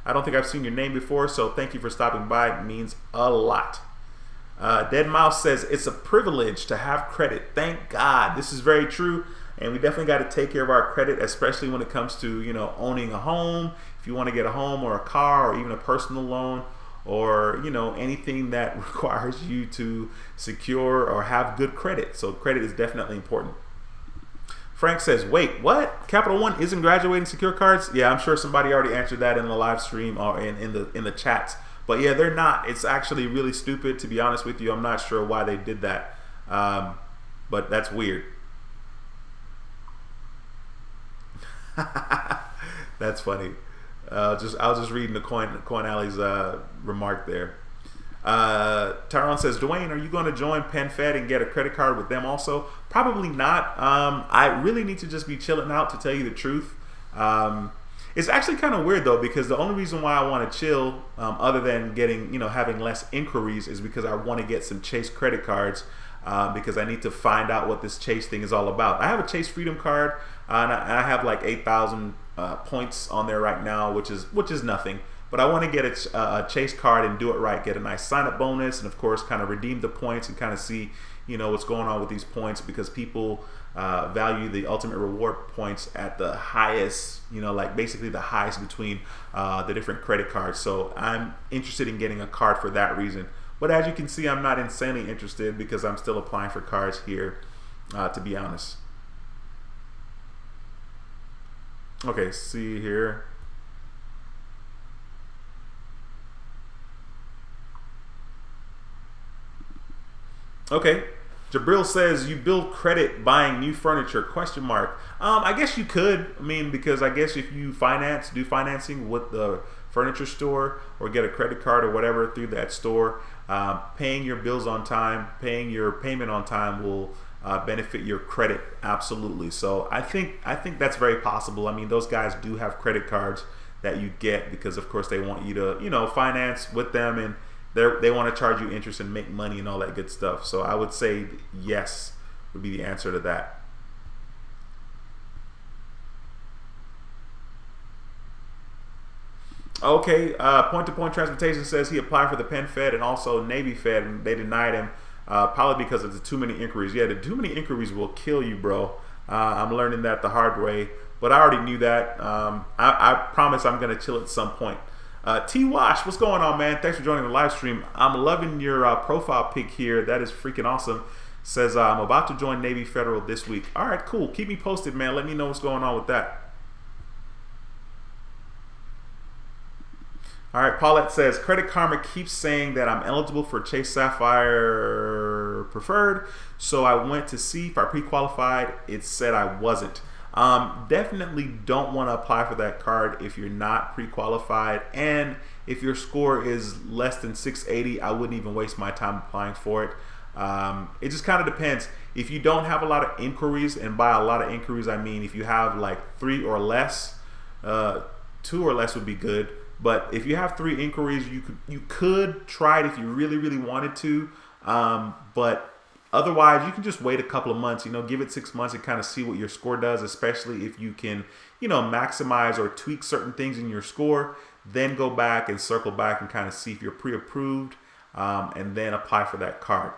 I don't think I've seen your name before, so thank you for stopping by. It means a lot. Dead Mouse says, it's a privilege to have credit. Thank God. This is very true. And we definitely got to take care of our credit, especially when it comes to, owning a home. If you want to get a home or a car or even a personal loan, or anything that requires you to secure or have good credit. So credit is definitely important. Frank says, wait, what? Capital One isn't graduating secure cards? Yeah, I'm sure somebody already answered that in the live stream or in the chats. But yeah, they're not. It's actually really stupid, to be honest with you. I'm not sure why they did that. But that's weird. That's funny. I was just reading the Coin Alley's remark there. Tyrone says, Duane, are you going to join PenFed and get a credit card with them also? Probably not. I really need to just be chilling out, to tell you the truth. It's actually kind of weird though, because the only reason why I want to chill, other than getting, having less inquiries, is because I want to get some Chase credit cards, because I need to find out what this Chase thing is all about. I have a Chase Freedom card, and I have like 8,000 points on there right now, which is nothing. But I want to get a Chase card and do it right, get a nice sign-up bonus, and of course kind of redeem the points and kind of see, what's going on with these points, because people value the ultimate reward points at the highest, like basically the highest between the different credit cards. So I'm interested in getting a card for that reason. But as you can see, I'm not insanely interested because I'm still applying for cards here, to be honest. Okay, see here. Okay, Jabril says, you build credit buying new furniture, question mark. I guess you could. I mean, because I guess if you do financing with the furniture store or get a credit card or whatever through that store, paying your bills on time, paying your payment on time will benefit your credit, absolutely. So I think that's very possible. I mean, those guys do have credit cards that you get because of course they want you to, finance with them, and they want to charge you interest and make money and all that good stuff. So I would say yes would be the answer to that. Okay, point-to-point transportation says he applied for the Penn Fed and also Navy Fed, and they denied him, probably because of the too many inquiries. Yeah, the too many inquiries will kill you, bro. I'm learning that the hard way, but I already knew that. I promise I'm gonna chill at some point. T Wash, what's going on, man? Thanks for joining the live stream. I'm loving your profile pic here. That is freaking awesome. Says I'm about to join Navy Federal this week. All right, cool. Keep me posted, man. Let me know what's going on with that. All right, Paulette says, Credit Karma keeps saying that I'm eligible for Chase Sapphire Preferred, so I went to see if I pre-qualified. It said I wasn't. Definitely don't want to apply for that card if you're not pre-qualified, and if your score is less than 680, I wouldn't even waste my time applying for it. It just kind of depends. If you don't have a lot of inquiries, and by a lot of inquiries I mean if you have like 3 or less, 2 or less would be good. But if you have 3 inquiries, you could try it if you really wanted to. But otherwise, you can just wait a couple of months. Give it 6 months and kind of see what your score does. Especially if you can, maximize or tweak certain things in your score. Then go back and circle back and kind of see if you're pre-approved, and then apply for that card.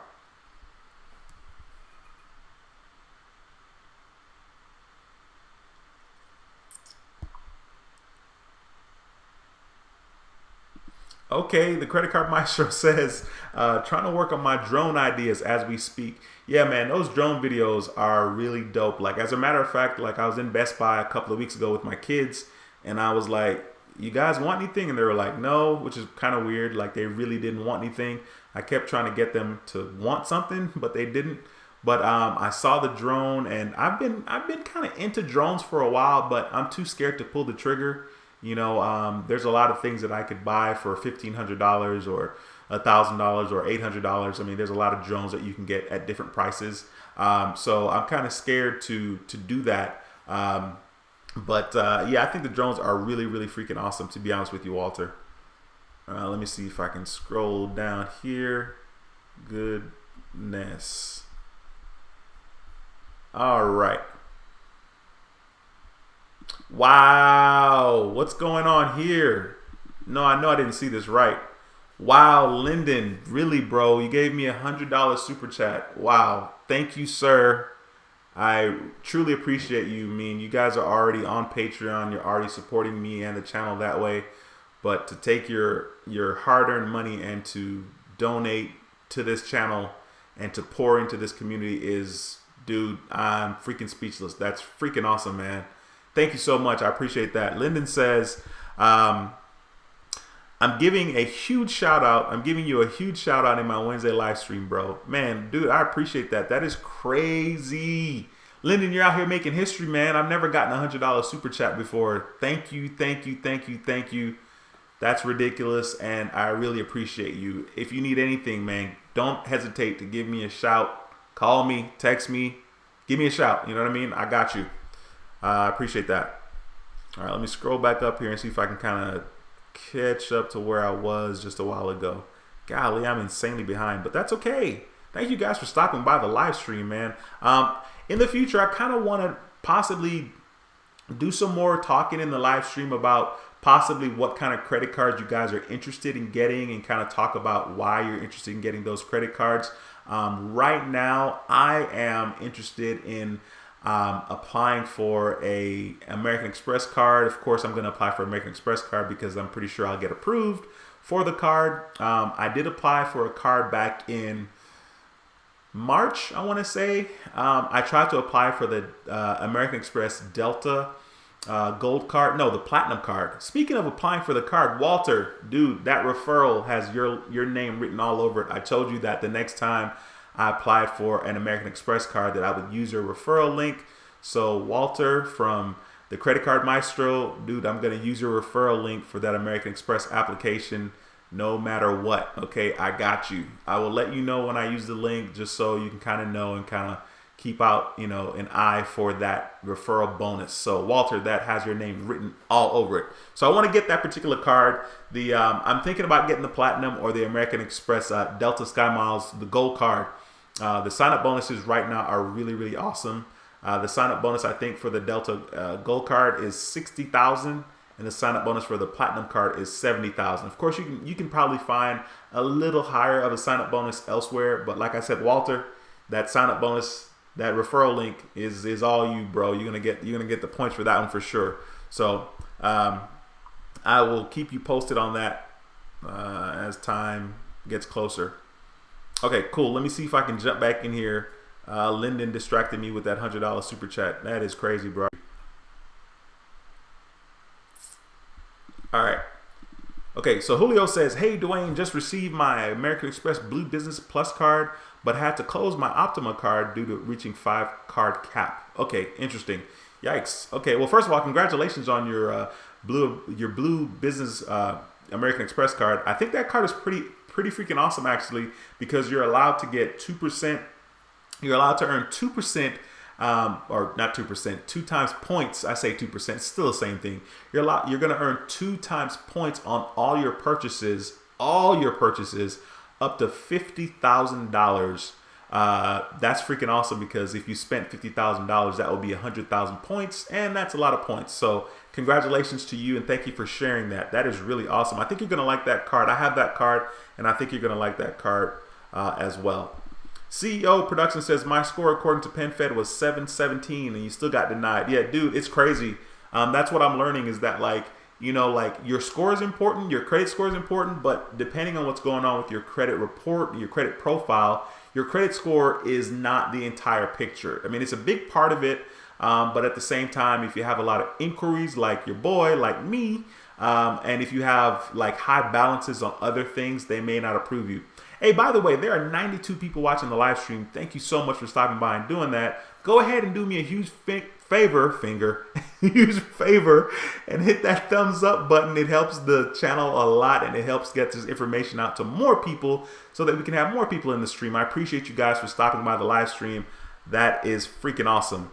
Okay, the Credit Card Maestro says, trying to work on my drone ideas as we speak. Yeah, man, those drone videos are really dope. Like, as a matter of fact, like I was in Best Buy a couple of weeks ago with my kids, and I was like, you guys want anything? And they were like, no, which is kind of weird. Like, they really didn't want anything. I kept trying to get them to want something, but they didn't. But I saw the drone, and I've been kind of into drones for a while, but I'm too scared to pull the trigger. There's a lot of things that I could buy for $1,500 or $1,000 or $800. I mean, there's a lot of drones that you can get at different prices. So I'm kind of scared to do that. But yeah, I think the drones are really freaking awesome, to be honest with you, Walter. Let me see if I can scroll down here. Goodness. All right. Wow, what's going on here? No, I know I didn't see this right. Wow, Lyndon, really, bro? You gave me $100 super chat. Wow, thank you, sir. I truly appreciate you. I mean, you guys are already on Patreon. You're already supporting me and the channel that way. But to take your hard-earned money and to donate to this channel and to pour into this community is, dude, I'm freaking speechless. That's freaking awesome, man. Thank you so much. I appreciate that. Lyndon says, I'm giving a huge shout out. I'm giving you a huge shout out in my Wednesday live stream, bro. Man, dude, I appreciate that. That is crazy. Lyndon, you're out here making history, man. I've never gotten a $100 super chat before. Thank you. That's ridiculous, and I really appreciate you. If you need anything, man, don't hesitate to give me a shout. Call me, text me, give me a shout. You know what I mean? I got you. I appreciate that. All right, let me scroll back up here and see if I can kind of catch up to where I was just a while ago. Golly, I'm insanely behind, but that's okay. Thank you guys for stopping by the live stream, man. In the future, I kind of want to possibly do some more talking in the live stream about possibly what kind of credit cards you guys are interested in getting, and kind of talk about why you're interested in getting those credit cards. Right now, I am interested in applying for a American Express card. Of course, I'm going to apply for American Express card because I'm pretty sure I'll get approved for the card. I did apply for a card back in March, I want to say. I tried to apply for the American Express Delta Gold card. No, the Platinum card. Speaking of applying for the card, Walter, dude, that referral has your name written all over it. I told you that the next time I applied for an American Express card that I would use your referral link. So Walter from the Credit Card Maestro, dude, I'm going to use your referral link for that American Express application no matter what. Okay, I got you. I will let you know when I use the link, just so you can kind of know and kind of keep out, an eye for that referral bonus. So Walter, that has your name written all over it. So I want to get that particular card. I'm thinking about getting the Platinum or the American Express Delta Sky Miles, the Gold card. The sign-up bonuses right now are really, really awesome. The sign-up bonus, I think, for the Delta Gold card is $60,000, and the sign-up bonus for the Platinum card is $70,000. Of course, you can probably find a little higher of a sign-up bonus elsewhere, but like I said, Walter, that sign-up bonus, that referral link is all you, bro. You're gonna get the points for that one for sure. So I will keep you posted on that as time gets closer. Okay, cool. Let me see if I can jump back in here. Lyndon distracted me with that $100 super chat. That is crazy, bro. All right. Okay, so Julio says, hey, Duane, just received my American Express Blue Business Plus card, but had to close my Optima card due to reaching 5 card cap. Okay, interesting. Yikes. Okay, well, first of all, congratulations on your Blue Business American Express card. I think that card is pretty freaking awesome, actually, because you're allowed to get 2%. You're allowed to earn 2%, or not 2%, 2 times points. I say 2%, it's still the same thing. You're going to earn 2 times points on all your purchases up to $50,000. That's freaking awesome, because if you spent $50,000, that would be 100,000 points, and that's a lot of points. So congratulations to you, and thank you for sharing that. That is really awesome. I think you're going to like that card. I have that card, and I think you're going to like that card as well. CEO Production says, my score according to PenFed was 717, and you still got denied. Yeah, dude, it's crazy. That's what I'm learning, is that like your score is important, your credit score is important, but depending on what's going on with your credit report, your credit profile, your credit score is not the entire picture. I mean, it's a big part of it, but at the same time, if you have a lot of inquiries like your boy, like me, and if you have like high balances on other things, they may not approve you. Hey, by the way, there are 92 people watching the live stream. Thank you so much for stopping by and doing that. Go ahead and do me a huge favor, and hit that thumbs up button. It helps the channel a lot, and it helps get this information out to more people so that we can have more people in the stream. I appreciate you guys for stopping by the live stream. That is freaking awesome.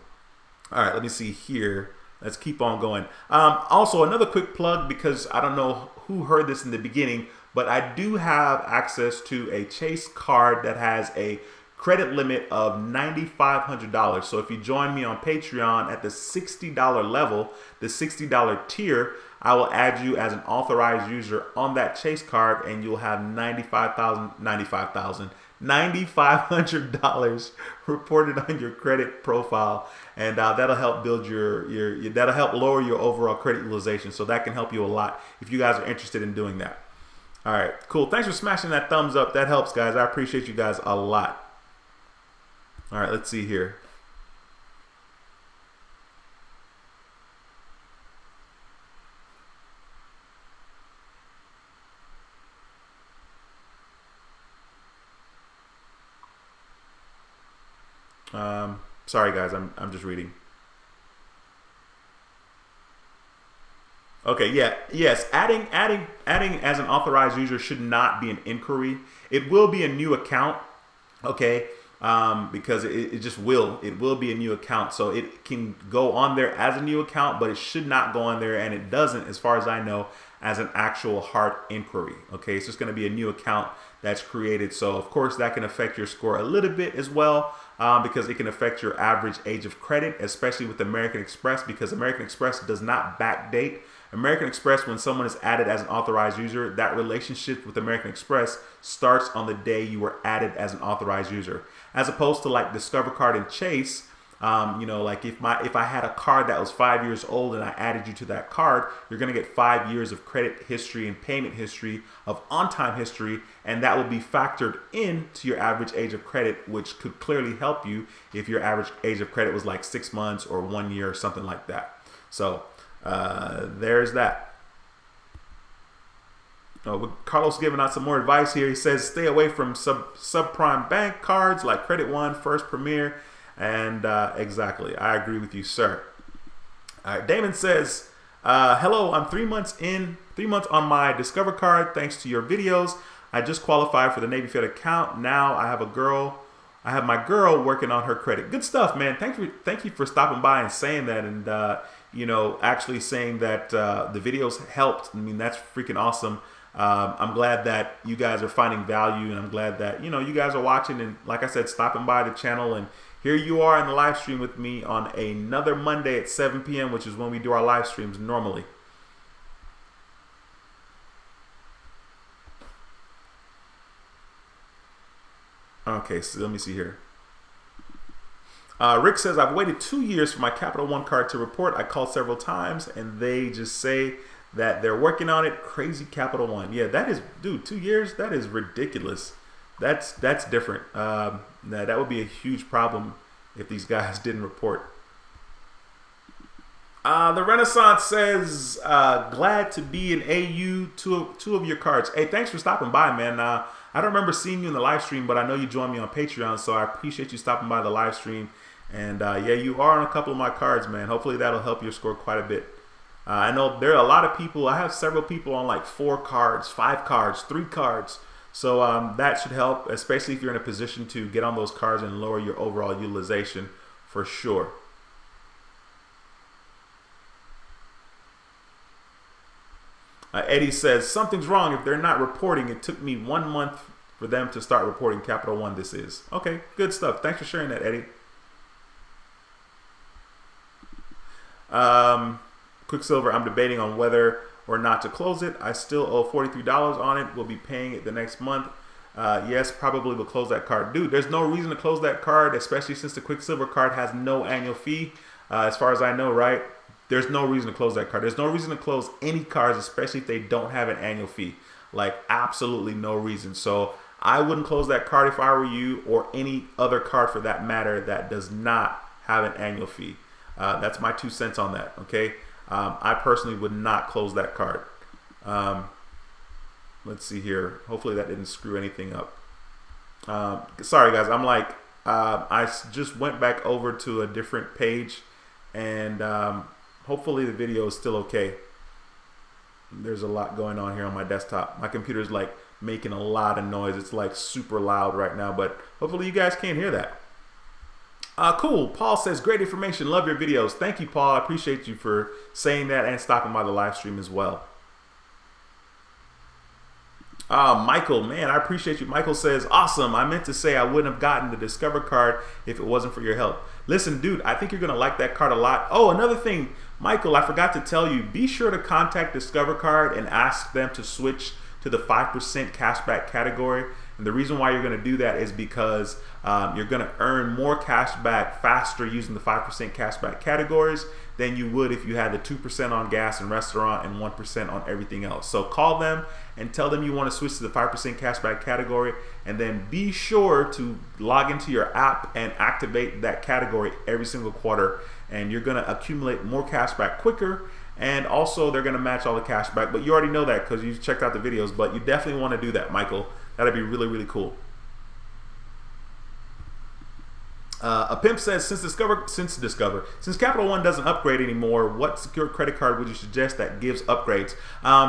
All right, let me see here. Let's keep on going. Also, another quick plug, because I don't know who heard this in the beginning, but I do have access to a Chase card that has a credit limit of $9,500. So if you join me on Patreon at the $60 level, the $60 tier, I will add you as an authorized user on that Chase card, and you'll have $9,500 reported on your credit profile, and that'll help build that'll help lower your overall credit utilization. So that can help you a lot if you guys are interested in doing that. All right, cool. Thanks for smashing that thumbs up. That helps, guys. I appreciate you guys a lot. All right, let's see here. Sorry, guys. I'm just reading. Okay, yeah, yes. Adding as an authorized user should not be an inquiry. It will be a new account, okay? because it just will. It will be a new account. So it can go on there as a new account, but it should not go on there, and it doesn't, as far as I know, as an actual hard inquiry. Okay, it's just going to be a new account that's created. So of course that can affect your score a little bit as well, because it can affect your average age of credit, especially with American Express, because American Express does not backdate. American Express, when someone is added as an authorized user, that relationship with American Express starts on the day you were added as an authorized user, as opposed to like Discover Card and Chase. Like if I had a card that was 5 years old and I added you to that card, you're going to get 5 years of credit history and payment history, of on-time history, and that will be factored into your average age of credit, which could clearly help you if your average age of credit was like 6 months or 1 year or something like that. So there's that. Carlos giving out some more advice here. He says stay away from subprime bank cards like Credit One, First Premier. And exactly, I agree with you, sir. All right, Damon says, hello, I'm 3 months on my Discover card thanks to your videos. I just qualified for the Navy Fed account. Now I have my girl working on her credit. Good stuff, man. Thank you for stopping by and saying that, and actually saying that the videos helped. I mean, that's freaking awesome. I'm glad that you guys are finding value, and I'm glad that you guys are watching, and like I said, stopping by the channel. And here you are in the live stream with me on another Monday at 7 p.m., which is when we do our live streams normally. Okay, so let me see here. Rick says, I've waited 2 years for my Capital One card to report. I called several times, and they just say that they're working on it. Crazy Capital One. Yeah, that is, dude, 2 years? That is ridiculous. That's different. That would be a huge problem if these guys didn't report. The Renaissance says, glad to be an AU, two of your cards. Hey, thanks for stopping by, man. I don't remember seeing you in the live stream, but I know you joined me on Patreon, so I appreciate you stopping by the live stream. And yeah, you are on a couple of my cards, man. Hopefully that'll help your score quite a bit. I know there are a lot of people. I have several people on like 4 cards, 5 cards, 3 cards. So that should help, especially if you're in a position to get on those cards and lower your overall utilization for sure. Eddie says, something's wrong if they're not reporting. It took me 1 month for them to start reporting. Capital One this is. Okay, good stuff. Thanks for sharing that, Eddie. Quicksilver, I'm debating on whether or not to close it. I still owe $43 on it. We'll be paying it the next month. Yes, probably will close that card. Dude, there's no reason to close that card, especially since the Quicksilver card has no annual fee. As far as I know, right? There's no reason to close that card. There's no reason to close any cards, especially if they don't have an annual fee. Like, absolutely no reason. So I wouldn't close that card if I were you, or any other card for that matter that does not have an annual fee. That's my 2 cents on that, okay? I personally would not close that card. Let's see here. Hopefully that didn't screw anything up. Sorry, guys. I'm like, I just went back over to a different page, and hopefully the video is still okay. There's a lot going on here on my desktop. My computer's like making a lot of noise. It's like super loud right now, but hopefully you guys can't hear that. Cool. Paul says, great information. Love your videos. Thank you, Paul. I appreciate you for saying that and stopping by the live stream as well. Michael, man, I appreciate you. Michael says, awesome. I meant to say I wouldn't have gotten the Discover card if it wasn't for your help. Listen, dude, I think you're going to like that card a lot. Oh, another thing, Michael, I forgot to tell you, be sure to contact Discover card and ask them to switch to the 5% cashback category. And the reason why you're going to do that is because you're going to earn more cash back faster using the 5% cashback categories than you would if you had the 2% on gas and restaurant and 1% on everything else. So call them and tell them you want to switch to the 5% cashback category, and then be sure to log into your app and activate that category every single quarter, and you're going to accumulate more cash back quicker. And also they're going to match all the cash back, but you already know that because you've checked out the videos. But you definitely want to do that, Michael. That'd be really, really cool. A pimp says, since Capital One doesn't upgrade anymore, what secured credit card would you suggest that gives upgrades?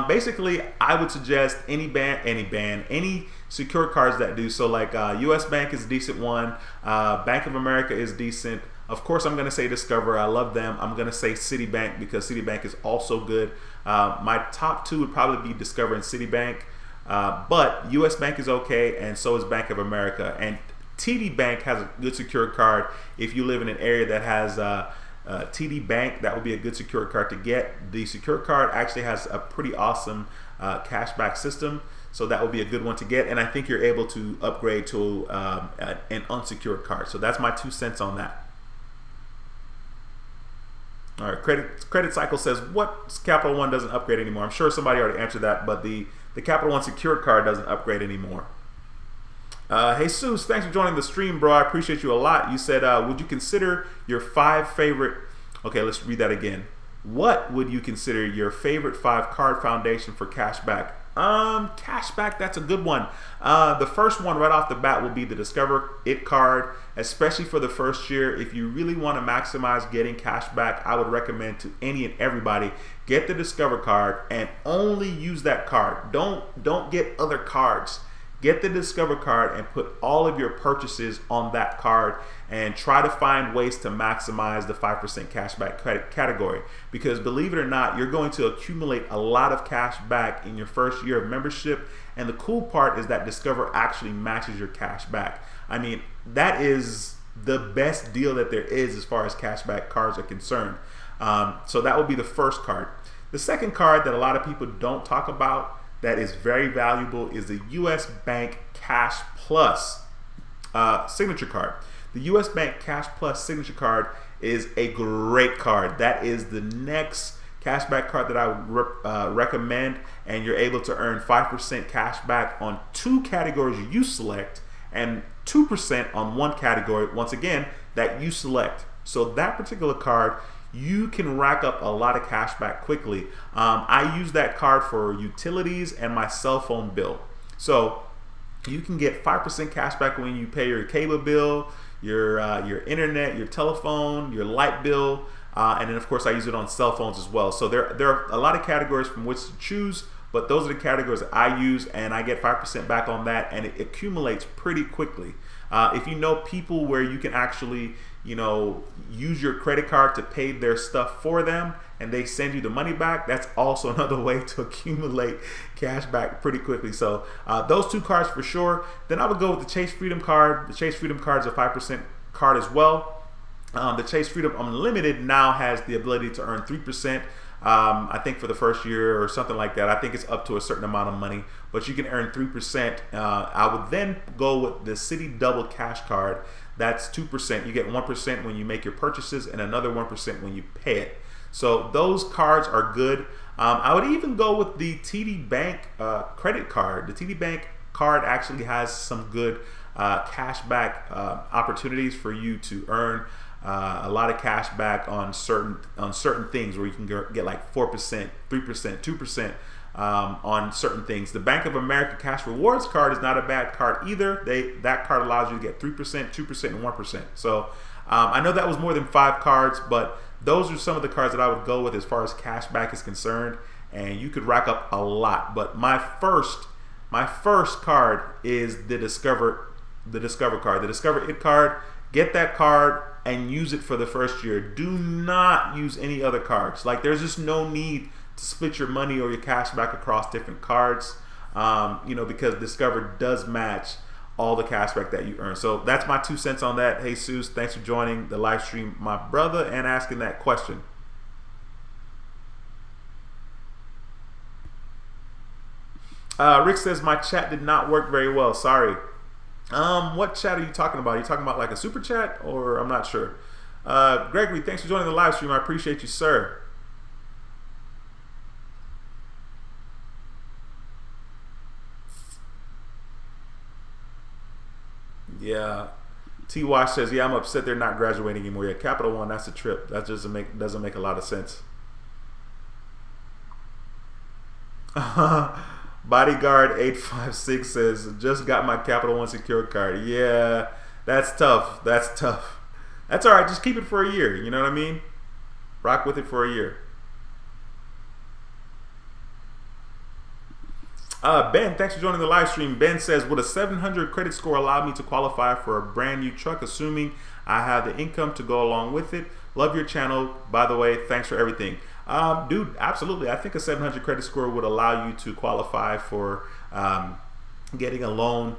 Basically, I would suggest any secured cards that do. So like U.S. Bank is a decent one. Bank of America is decent. Of course, I'm going to say Discover. I love them. I'm going to say Citibank because Citibank is also good. My top two would probably be Discover and Citibank. But U.S. Bank is okay, and so is Bank of America. And TD Bank has a good secured card. If you live in an area that has TD Bank, that would be a good secured card to get. The secured card actually has a pretty awesome cashback system, so that would be a good one to get. And I think you're able to upgrade to an unsecured card. So that's my 2 cents on that. All right, Credit Cycle says, what Capital One doesn't upgrade anymore? I'm sure somebody already answered that, but the Capital One secured card doesn't upgrade anymore. Jesus, thanks for joining the stream, bro. I appreciate you a lot. You said, would you consider your 5 favorite... Okay, let's read that again. What would you consider your favorite 5 card foundation for cashback? Cashback, that's a good one. The first one right off the bat will be the Discover It card, especially for the first year. If you really want to maximize getting cashback, I would recommend to any and everybody, get the Discover card and only use that card. Don't get other cards. Get the Discover card and put all of your purchases on that card and try to find ways to maximize the 5% cashback credit category. Because believe it or not, you're going to accumulate a lot of cash back in your first year of membership. And the cool part is that Discover actually matches your cash back. I mean, that is the best deal that there is as far as cashback cards are concerned. So that would be the first card. The second card that a lot of people don't talk about that is very valuable is the U.S. Bank Cash Plus signature card. The U.S. Bank Cash Plus signature card is a great card. That is the next cashback card that I would recommend, and you're able to earn 5% cash back on 2 categories you select and 2% on 1 category, once again, that you select. So that particular card, you can rack up a lot of cash back quickly. I use that card for utilities and my cell phone bill. So you can get 5% cash back when you pay your cable bill, your internet, your telephone, your light bill, and then of course I use it on cell phones as well. So there are a lot of categories from which to choose, but those are the categories that I use, and I get 5% back on that, and it accumulates pretty quickly. If you know people where you can actually, use your credit card to pay their stuff for them and they send you the money back, that's also another way to accumulate cash back pretty quickly. So those 2 cards for sure. Then I would go with the Chase Freedom card. The Chase Freedom card is a 5% card as well. The Chase Freedom Unlimited now has the ability to earn 3%. I think for the first year or something like that. I think it's up to a certain amount of money, but you can earn 3%. I would then go with the Citi Double Cash card. That's 2%. You get 1% when you make your purchases and another 1% when you pay it. So those cards are good. I would even go with the TD Bank credit card. The TD Bank card actually has some good cashback opportunities for you to earn a lot of cash back on certain things, where you can get like 4%, 3%, 2% on certain things. The Bank of America Cash Rewards card is not a bad card either. That card allows you to get 3%, 2%, and 1%. So I know that was more than 5 cards, but those are some of the cards that I would go with as far as cash back is concerned, and you could rack up a lot. But my first card is the Discover card, the Discover It card. Get that card and use it for the first year. Do not use any other cards. Like, there's just no need to split your money or your cash back across different cards, because Discover does match all the cash back that you earn. So that's my 2 cents on that. Jesus, thanks for joining the live stream, my brother, and asking that question. Rick says my chat did not work very well. Sorry. What chat are you talking about? Are you talking about like a super chat, or I'm not sure. Gregory, thanks for joining the live stream. I appreciate you, sir. Yeah. T-Wash says, yeah, I'm upset they're not graduating anymore. Yeah, Capital One, that's a trip. That just doesn't make a lot of sense. Bodyguard 856 says, just got my Capital One secured card. Yeah, that's tough. That's tough. That's all right. Just keep it for a year. You know what I mean? Rock with it for a year. Ben, thanks for joining the live stream. Ben says, would a 700 credit score allow me to qualify for a brand new truck, assuming I have the income to go along with it? Love your channel. By the way, thanks for everything. Dude, absolutely. I think a 700 credit score would allow you to qualify for getting a loan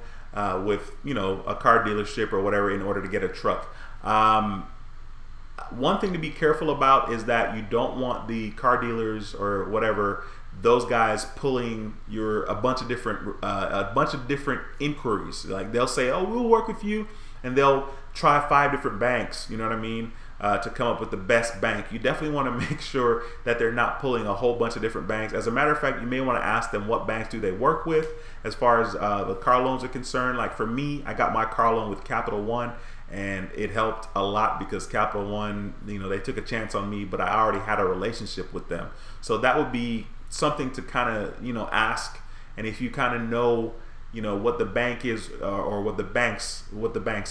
with, a car dealership or whatever in order to get a truck. One thing to be careful about is that you don't want the car dealers or whatever, those guys pulling a bunch of different inquiries. Like they'll say, oh, we'll work with you, and they'll try 5 different banks, you know what I mean, to come up with the best bank. You definitely want to make sure that they're not pulling a whole bunch of different banks. As a matter of fact, you may want to ask them what banks do they work with as far as the car loans are concerned. Like for me, I got my car loan with Capital One, and it helped a lot because Capital One, they took a chance on me, but I already had a relationship with them. So that would be something to kind of, ask. And if you kind of know, what the bank is or what the banks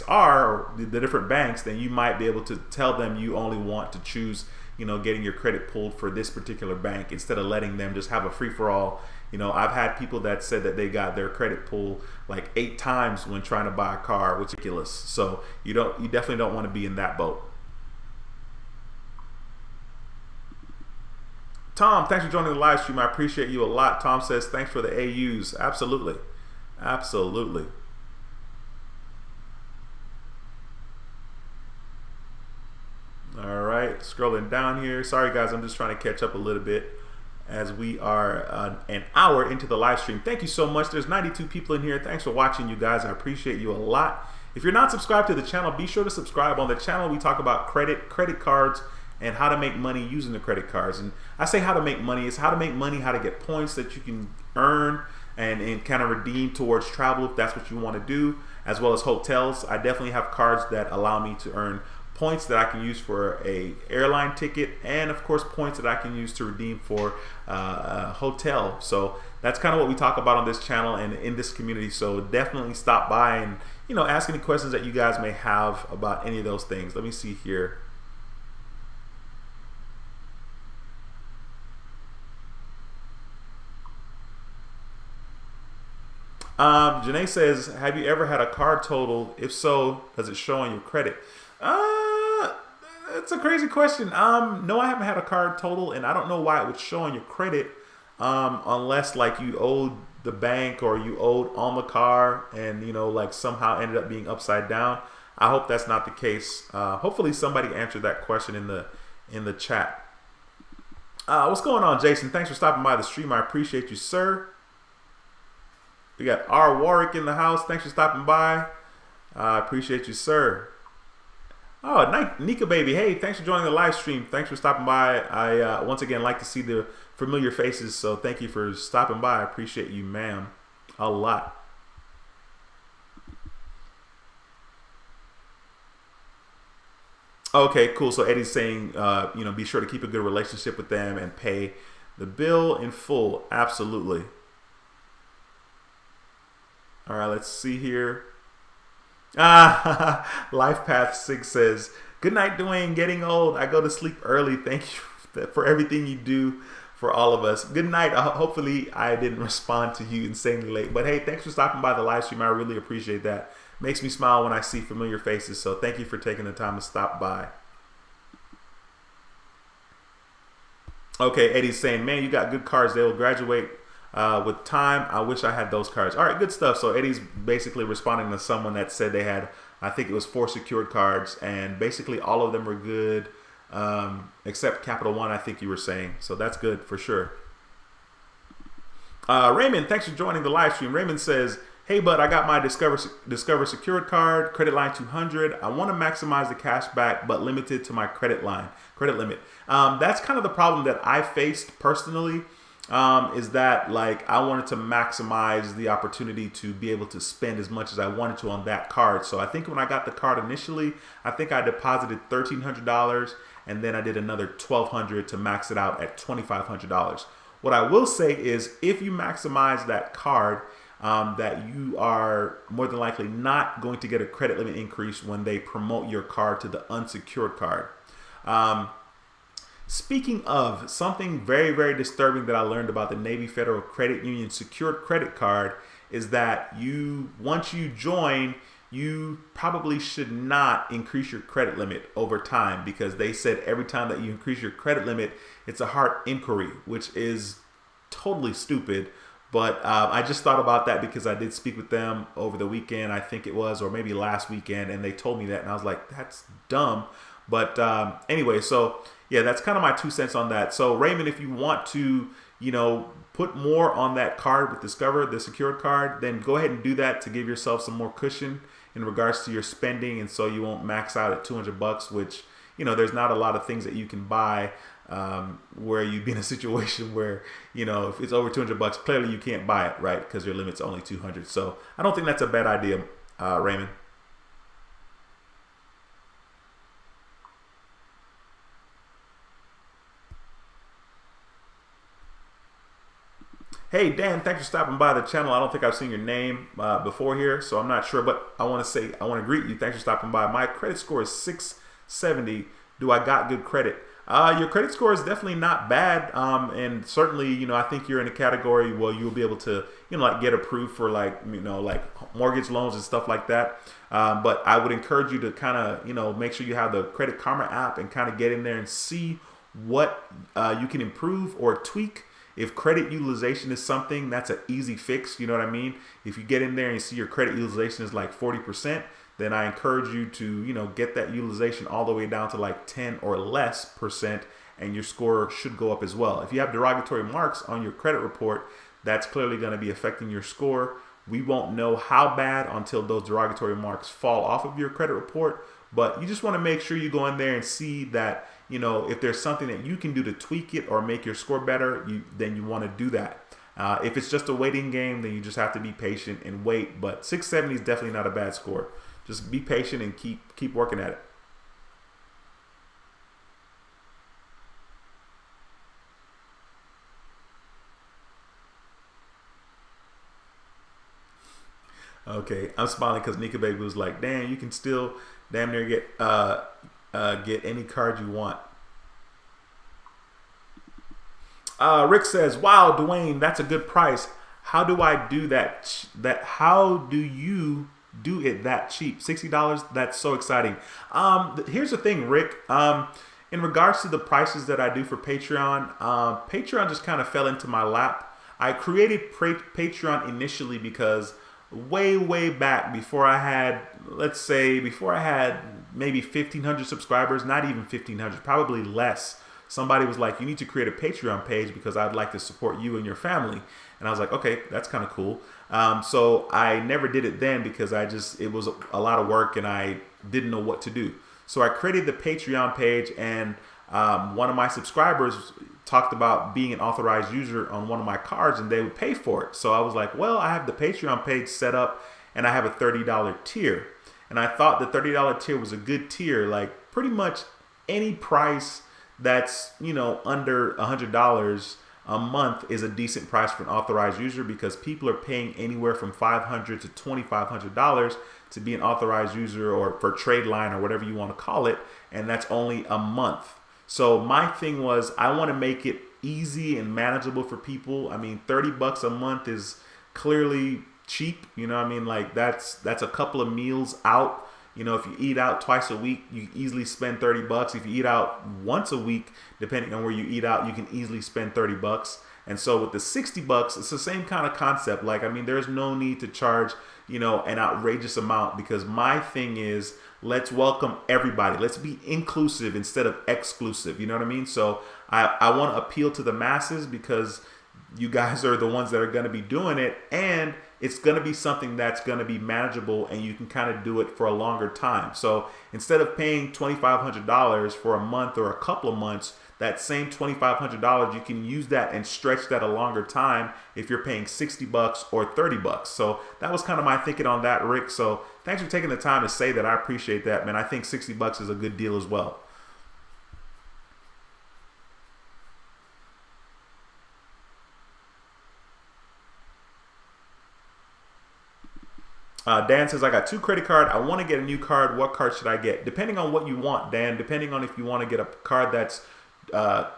are, or the different banks, then you might be able to tell them you only want to choose, getting your credit pulled for this particular bank instead of letting them just have a free-for-all. I've had people that said that they got their credit pulled like 8 times when trying to buy a car, which is ridiculous. So you definitely don't want to be in that boat. Tom, thanks for joining the live stream. I appreciate you a lot. Tom says, thanks for the AUs. Absolutely. Absolutely. All right. Scrolling down here. Sorry, guys. I'm just trying to catch up a little bit as we are an hour into the live stream. Thank you so much. There's 92 people in here. Thanks for watching, you guys. I appreciate you a lot. If you're not subscribed to the channel, be sure to subscribe. On the channel, we talk about credit cards, and how to make money using the credit cards. And I say how to make money. It's how to make money, how to get points that you can earn and kind of redeem towards travel if that's what you want to do, as well as hotels. I definitely have cards that allow me to earn points that I can use for a airline ticket, and of course points that I can use to redeem for a hotel. So that's kind of what we talk about on this channel and in this community. So definitely stop by and ask any questions that you guys may have about any of those things. Let me see here. Janae says, have you ever had a car total? If so, does it show on your credit? It's a crazy question. No, I haven't had a car total, and I don't know why it would show on your credit unless like you owed the bank or you owed on the car and like somehow ended up being upside down. I hope that's not the case. Hopefully somebody answered that question in the chat. What's going on, Jason? Thanks for stopping by the stream. I appreciate you, sir. We got R. Warwick in the house. Thanks for stopping by. I appreciate you, sir. Oh, Nika baby. Hey, thanks for joining the live stream. Thanks for stopping by. I once again like to see the familiar faces, so thank you for stopping by. I appreciate you, ma'am, a lot. Okay, cool. So Eddie's saying, be sure to keep a good relationship with them and pay the bill in full. Absolutely. All right, let's see here. Life Path 6 says, good night, Duane. Getting old. I go to sleep early. Thank you for everything you do for all of us. Good night. Hopefully I didn't respond to you insanely late. But hey, thanks for stopping by the live stream. I really appreciate that. Makes me smile when I see familiar faces. So thank you for taking the time to stop by. Okay, Eddie's saying, man, you got good cards. They will graduate with time. I wish I had those cards. All right, good stuff. So Eddie's basically responding to someone that said they had, I think it was 4 secured cards, and basically all of them were good, except Capital One, I think you were saying. So that's good for sure. Raymond, thanks for joining the live stream. Raymond says, hey, bud, I got my Discover secured card, credit line 200. I want to maximize the cash back, but limited to my credit limit. That's kind of the problem that I faced personally. Is that like I wanted to maximize the opportunity to be able to spend as much as I wanted to on that card. So I think when I got the card initially, I think I deposited $1,300 and then I did another $1,200 to max it out at $2,500. What I will say is if you maximize that card, that you are more than likely not going to get a credit limit increase when they promote your card to the unsecured card. Speaking of something very, very disturbing that I learned about the Navy Federal Credit Union secured credit card is that once you join, you probably should not increase your credit limit over time, because they said every time that you increase your credit limit, it's a hard inquiry, which is totally stupid. But I just thought about that because I did speak with them over the weekend, I think it was, or maybe last weekend, and they told me that, and I was like, that's dumb. But anyway, so yeah, that's kind of my 2 cents on that. So Raymond, if you want to, put more on that card with Discover, the secured card, then go ahead and do that to give yourself some more cushion in regards to your spending, and so you won't max out at $200, which, there's not a lot of things that you can buy where you'd be in a situation where, if it's over $200, clearly you can't buy it, right? Because your limit's only $200. So I don't think that's a bad idea, Raymond. Hey Dan, thanks for stopping by the channel. I don't think I've seen your name before here, so I'm not sure, but I want to greet you. Thanks for stopping by. My credit score is 670. Do I got good credit? Your credit score is definitely not bad, and certainly, I think you're in a category where you'll be able to, like get approved for like mortgage loans and stuff like that. But I would encourage you to kind of, make sure you have the Credit Karma app and kind of get in there and see what you can improve or tweak. If credit utilization is something, that's an easy fix. You know what I mean? If you get in there and you see your credit utilization is like 40%, then I encourage you to, get that utilization all the way down to like 10 or less percent, and your score should go up as well. If you have derogatory marks on your credit report, that's clearly going to be affecting your score. We won't know how bad until those derogatory marks fall off of your credit report, but you just want to make sure you go in there and see that, if there's something that you can do to tweak it or make your score better, then you want to do that. If it's just a waiting game, then you just have to be patient and wait. But 670 is definitely not a bad score. Just be patient and keep working at it. Okay, I'm smiling because Nika Baby was like, "Damn, you can still damn near get any card you want." Rick says, "Wow, Duane, that's a good price. How do I do that? How do you do it that cheap? $60? That's so exciting." Here's the thing, Rick. In regards to the prices that I do for Patreon, Patreon just kind of fell into my lap. I created Patreon initially because way back before I had, maybe 1,500 subscribers, not even 1,500, probably less. Somebody was like, "You need to create a Patreon page because I'd like to support you and your family." And I was like, okay, that's kind of cool. So I never did it then because it was a lot of work and I didn't know what to do. So I created the Patreon page, and one of my subscribers talked about being an authorized user on one of my cards and they would pay for it. So I was like, well, I have the Patreon page set up and I have a $30 tier. And I thought the $30 tier was a good tier. Like pretty much any price that's, under $100 a month is a decent price for an authorized user, because people are paying anywhere from $500 to $2,500 to be an authorized user, or for trade line or whatever you want to call it. And that's only a month. So my thing was, I want to make it easy and manageable for people. I mean, $30 a month is clearly cheap. Like that's a couple of meals out. If you eat out twice a week, you easily spend $30. If you eat out once a week, depending on where you eat out, you can easily spend $30. And so with the $60, it's the same kind of concept. Like, there's no need to charge, an outrageous amount, because my thing is, let's welcome everybody. Let's be inclusive instead of exclusive. You know what I mean? So I want to appeal to the masses because you guys are the ones that are going to be doing it, and it's going to be something that's going to be manageable and you can kind of do it for a longer time. So instead of paying $2,500 for a month or a couple of months, that same $2,500, you can use that and stretch that a longer time if you're paying $60 or $30. So that was kind of my thinking on that, Rick. So thanks for taking the time to say that. I appreciate that, man. I think $60 is a good deal as well. Dan says, I got 2 credit card. I want to get a new card. What card should I get? Depending on what you want, Dan. Depending on if you want to get a card that's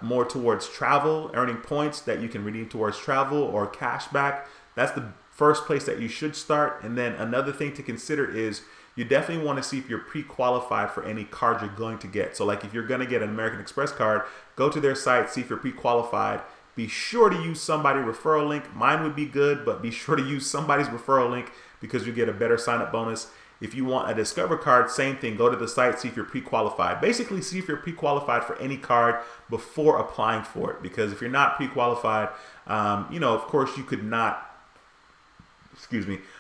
more towards travel, earning points that you can redeem towards travel or cashback. That's the first place that you should start. And then another thing to consider is you definitely want to see if you're pre-qualified for any card you're going to get. So like if you're going to get an American Express card, go to their site, see if you're pre-qualified. Be sure to use somebody's referral link. Mine would be good, but be sure to use somebody's referral link because you get a better sign-up bonus. If you want a Discover card, same thing. Go to the site, see if you're pre-qualified. Basically, see if you're pre-qualified for any card before applying for it. Because if you're not pre-qualified, of course you could not.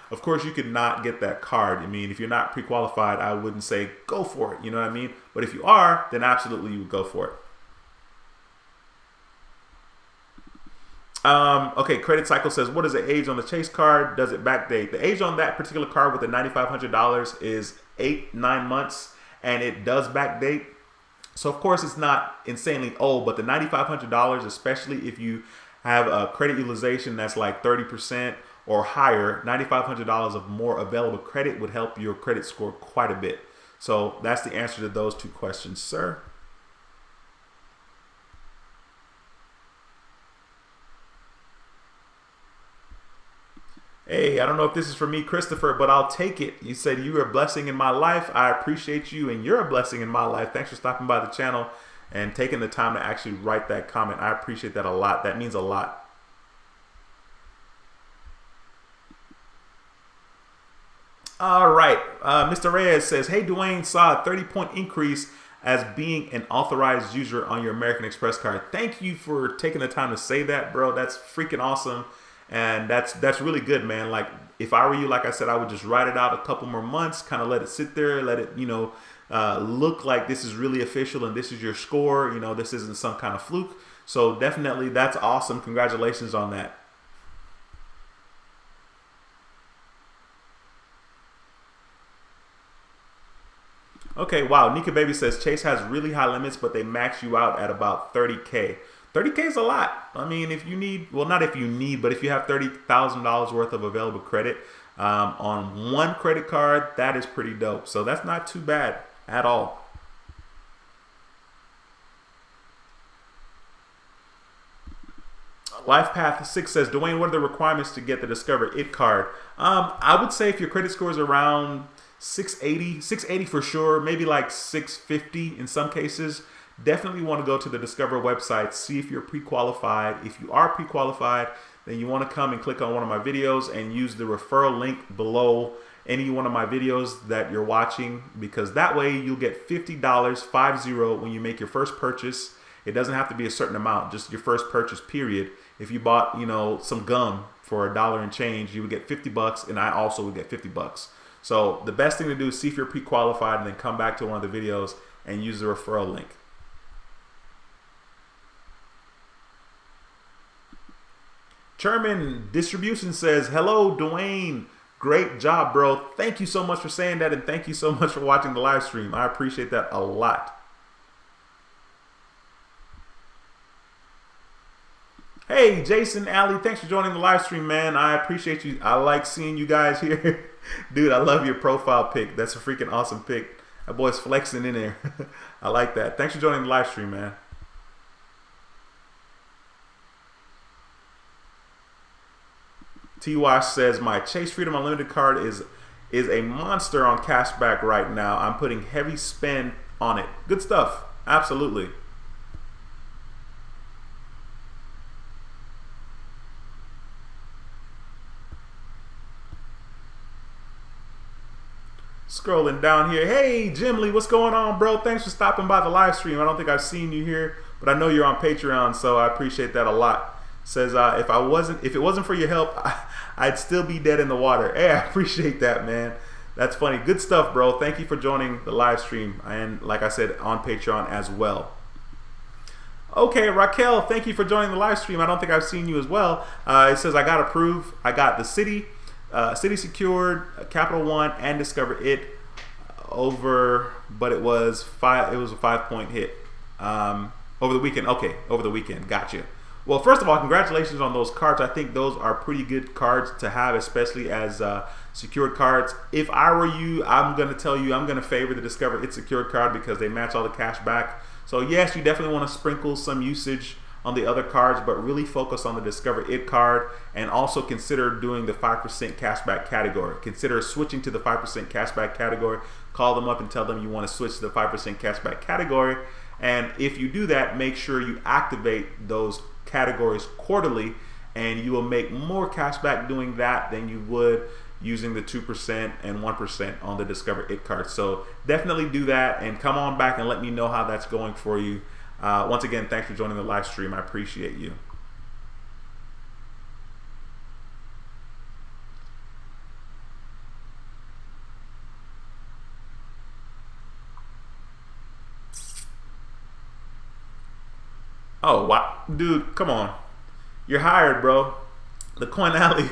Of course you could not get that card. I mean, if you're not pre-qualified, I wouldn't say go for it. You know what I mean? But if you are, then absolutely you would go for it. Okay, Credit Cycle says, what is the age on the Chase card? Does it backdate? The age on that particular card with the $9,500 is 8-9 months, and it does backdate. So, of course, it's not insanely old, but the $9,500, especially if you have a credit utilization that's like 30% or higher, $9,500 of more available credit would help your credit score quite a bit. So that's the answer to those 2 questions, sir. Hey, I don't know if this is for me, Christopher, but I'll take it. You said you were a blessing in my life. I appreciate you, and you're a blessing in my life. Thanks for stopping by the channel and taking the time to actually write that comment. I appreciate that a lot. That means a lot. All right. Mr. Reyes says, hey, Duane, saw a 30-point increase as being an authorized user on your American Express card. Thank you for taking the time to say that, bro. That's freaking awesome. And that's really good, man. Like if I were you, like I said, I would just write it out a couple more months, kind of let it sit there, let it, look like this is really official and this is your score. This isn't some kind of fluke. So definitely that's awesome. Congratulations on that. Okay, wow. Nika Baby says Chase has really high limits, but they max you out at about 30K. 30K is a lot. I mean, if you need, well, not if you need, but if you have $30,000 worth of available credit on one credit card, that is pretty dope. So that's not too bad at all. LifePath 6 says, Duane, what are the requirements to get the Discover It card? I would say if your credit score is around 680 for sure, maybe like 650 in some cases. Definitely want to go to the Discover website, see if you're pre-qualified. If you are pre-qualified, then you want to come and click on one of my videos and use the referral link below any one of my videos that you're watching, because that way you'll get $50, 50, when you make your first purchase. It doesn't have to be a certain amount, just your first purchase, period. If you bought, some gum for $1 and change, you would get $50, and I also would get $50. So the best thing to do is see if you're pre-qualified and then come back to one of the videos and use the referral link. Sherman Distribution says, hello, Duane. Great job, bro. Thank you so much for saying that, and thank you so much for watching the live stream. I appreciate that a lot. Hey, Jason Alley, thanks for joining the live stream, man. I appreciate you. I like seeing you guys here. Dude, I love your profile pic. That's a freaking awesome pic. That boy's flexing in there. I like that. Thanks for joining the live stream, man. T-Wash says, my Chase Freedom Unlimited card is a monster on cashback right now. I'm putting heavy spend on it. Good stuff. Absolutely. Scrolling down here. Hey, Jim Lee, what's going on, bro? Thanks for stopping by the live stream. I don't think I've seen you here, but I know you're on Patreon, so I appreciate that a lot. Says, if it wasn't for your help, I'd still be dead in the water. Hey, I appreciate that, man. That's funny. Good stuff, bro. Thank you for joining the live stream. And like I said, on Patreon as well. Okay, Raquel, thank you for joining the live stream. I don't think I've seen you as well. It says, I got approved. I got the City Secured, Capital One, and Discover It over, but it was a 5-point hit over the weekend. Okay, over the weekend. Gotcha. Well, first of all, congratulations on those cards. I think those are pretty good cards to have, especially as secured cards. If I were you, I'm going to tell you I'm going to favor the Discover It secured card because they match all the cash back. So yes, you definitely want to sprinkle some usage on the other cards, but really focus on the Discover It card, and also consider doing the 5% cashback category. Consider switching to the 5% cashback category. Call them up and tell them you want to switch to the 5% cashback category. And if you do that, make sure you activate those categories quarterly, and you will make more cashback doing that than you would using the 2% and 1% on the Discover It card. So definitely do that, and come on back and let me know how that's going for you. Once again, thanks for joining the live stream. I appreciate you. Oh, wow. Dude, come on. You're hired, bro. The Coin Alley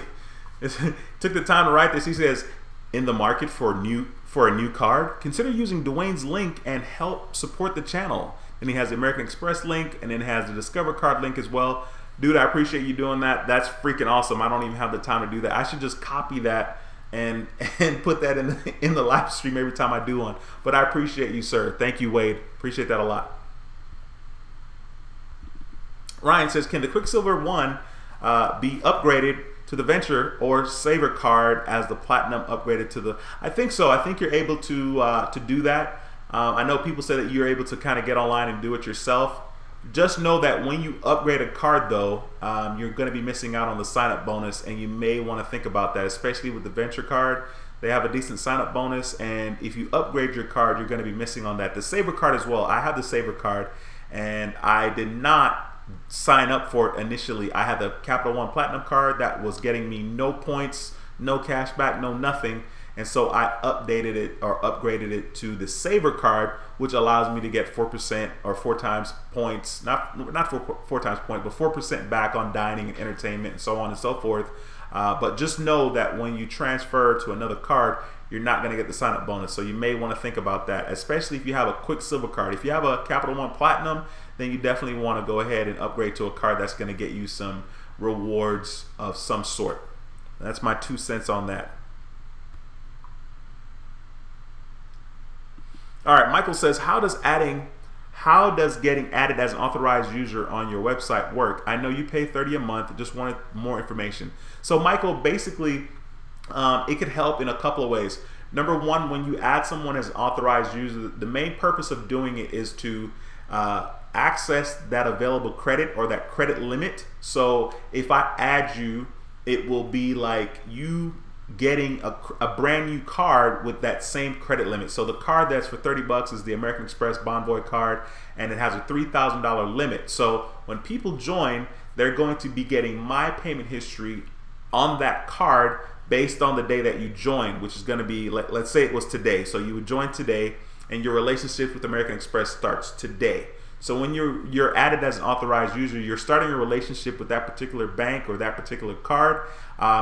took the time to write this. He says, in the market for a new card, consider using Duane's link and help support the channel. And he has the American Express link, and then has the Discover card link as well. Dude, I appreciate you doing that. That's freaking awesome. I don't even have the time to do that. I should just copy that and put that in the live stream every time I do one. But I appreciate you, sir. Thank you, Wade. Appreciate that a lot. Ryan says, can the Quicksilver 1 be upgraded to the Venture or Saver card as the Platinum upgraded to the... I think so. I think you're able to do that. I know people say that you're able to kind of get online and do it yourself. Just know that when you upgrade a card, though, you're going to be missing out on the sign-up bonus, and you may want to think about that, especially with the Venture card. They have a decent sign-up bonus, and if you upgrade your card, you're going to be missing on that. The Saver card as well. I have the Saver card, and I did not sign up for it initially. I had the Capital One Platinum card that was getting me no points, no cash back, no nothing. And so I updated it or upgraded it to the Saver card, which allows me to get 4% or 4 times points, not four times points, but 4% back on dining and entertainment and so on and so forth. But just know that when you transfer to another card, you're not going to get the sign-up bonus. So you may want to think about that, especially if you have a Quicksilver card. If you have a Capital One Platinum, then you definitely want to go ahead and upgrade to a card that's going to get you some rewards of some sort. That's my 2 cents on that. All right, Michael says, how does getting added as an authorized user on your website work? I know you pay $30 a month, just wanted more information. So Michael, basically, it could help in a couple of ways. Number one, when you add someone as an authorized user, the main purpose of doing it is to access that available credit or that credit limit. So if I add you, it will be like you getting a brand new card with that same credit limit. So the card that's for $30 is the American Express Bonvoy card, and it has a $3,000 limit. So when people join, they're going to be getting my payment history on that card based on the day that you join, which is going to be, let's say it was today. So you would join today, and your relationship with American Express starts today. So when you're added as an authorized user, you're starting a relationship with that particular bank or that particular card.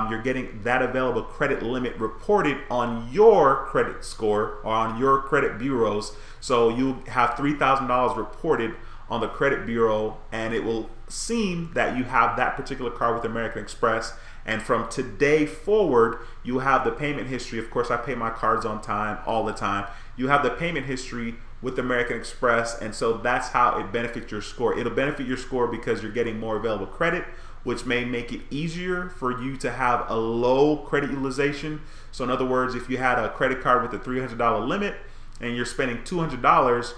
You're getting that available credit limit reported on your credit score or on your credit bureaus. So you have $3,000 reported on the credit bureau, and it will seem that you have that particular card with American Express. And from today forward, you have the payment history. Of course, I pay my cards on time all the time. You have the payment history with American Express, and so that's how it benefits your score. It'll benefit your score because you're getting more available credit, which may make it easier for you to have a low credit utilization. So in other words, if you had a credit card with a $300 limit and you're spending $200,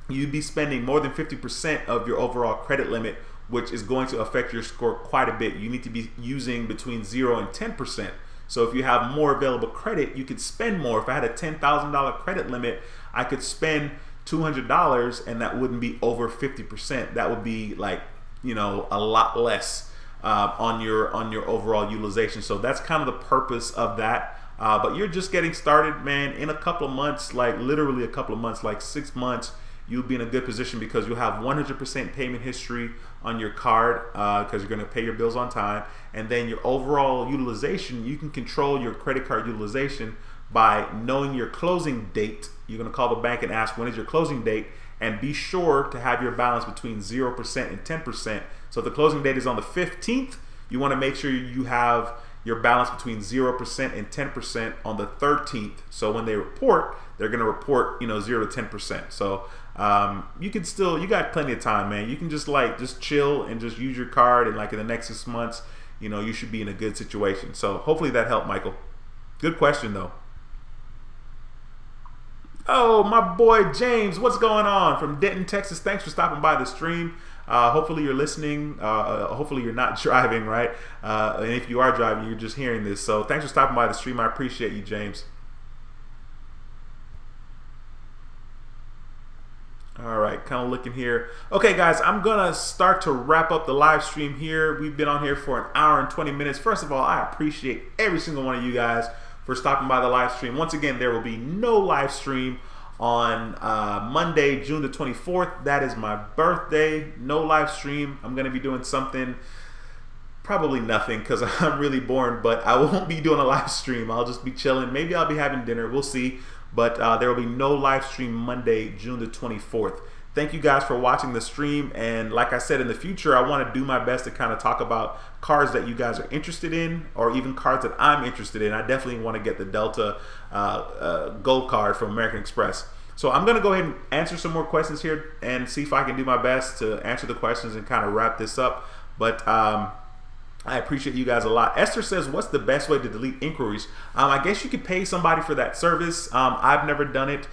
you'd be spending more than 50% of your overall credit limit, which is going to affect your score quite a bit. You need to be using between 0 and 10%. So if you have more available credit, you could spend more. If I had a $10,000 credit limit, I could spend $200, and that wouldn't be over 50%. That would be like, a lot less on your overall utilization. So that's kind of the purpose of that. But you're just getting started, man. In a couple of months, like literally a couple of months, like 6 months, you'll be in a good position because you'll have 100% payment history on your card because you're going to pay your bills on time. And then your overall utilization, you can control your credit card utilization by knowing your closing date. You're going to call the bank and ask, when is your closing date? And be sure to have your balance between 0% and 10%. So if the closing date is on the 15th, you want to make sure you have your balance between 0% and 10% on the 13th. So when they report, they're going to report, 0 to 10%. So you got plenty of time, man. You can just chill and just use your card, and like in the next 6 months, you should be in a good situation. So hopefully that helped, Michael. Good question though. Oh, my boy James, what's going on from Denton, Texas? Thanks for stopping by the stream. Hopefully you're listening. Hopefully you're not driving, right? And if you are driving, you're just hearing this. So thanks for stopping by the stream. I appreciate you, James. All right, kind of looking here. Okay, guys, I'm going to start to wrap up the live stream here. We've been on here for an hour and 20 minutes. First of all, I appreciate every single one of you guys for stopping by the live stream. Once again, there will be no live stream on Monday, June the 24th. That is my birthday. No live stream. I'm going to be doing something, probably nothing because I'm really bored, but I won't be doing a live stream. I'll just be chilling. Maybe I'll be having dinner. We'll see. But there will be no live stream Monday, June the 24th. Thank you guys for watching the stream. And like I said, in the future, I want to do my best to kind of talk about cards that you guys are interested in, or even cards that I'm interested in. I definitely want to get the Delta Gold card from American Express. So I'm going to go ahead and answer some more questions here and see if I can do my best to answer the questions and kind of wrap this up. But I appreciate you guys a lot. Esther says, what's the best way to delete inquiries? I guess you could pay somebody for that service. I've never done it.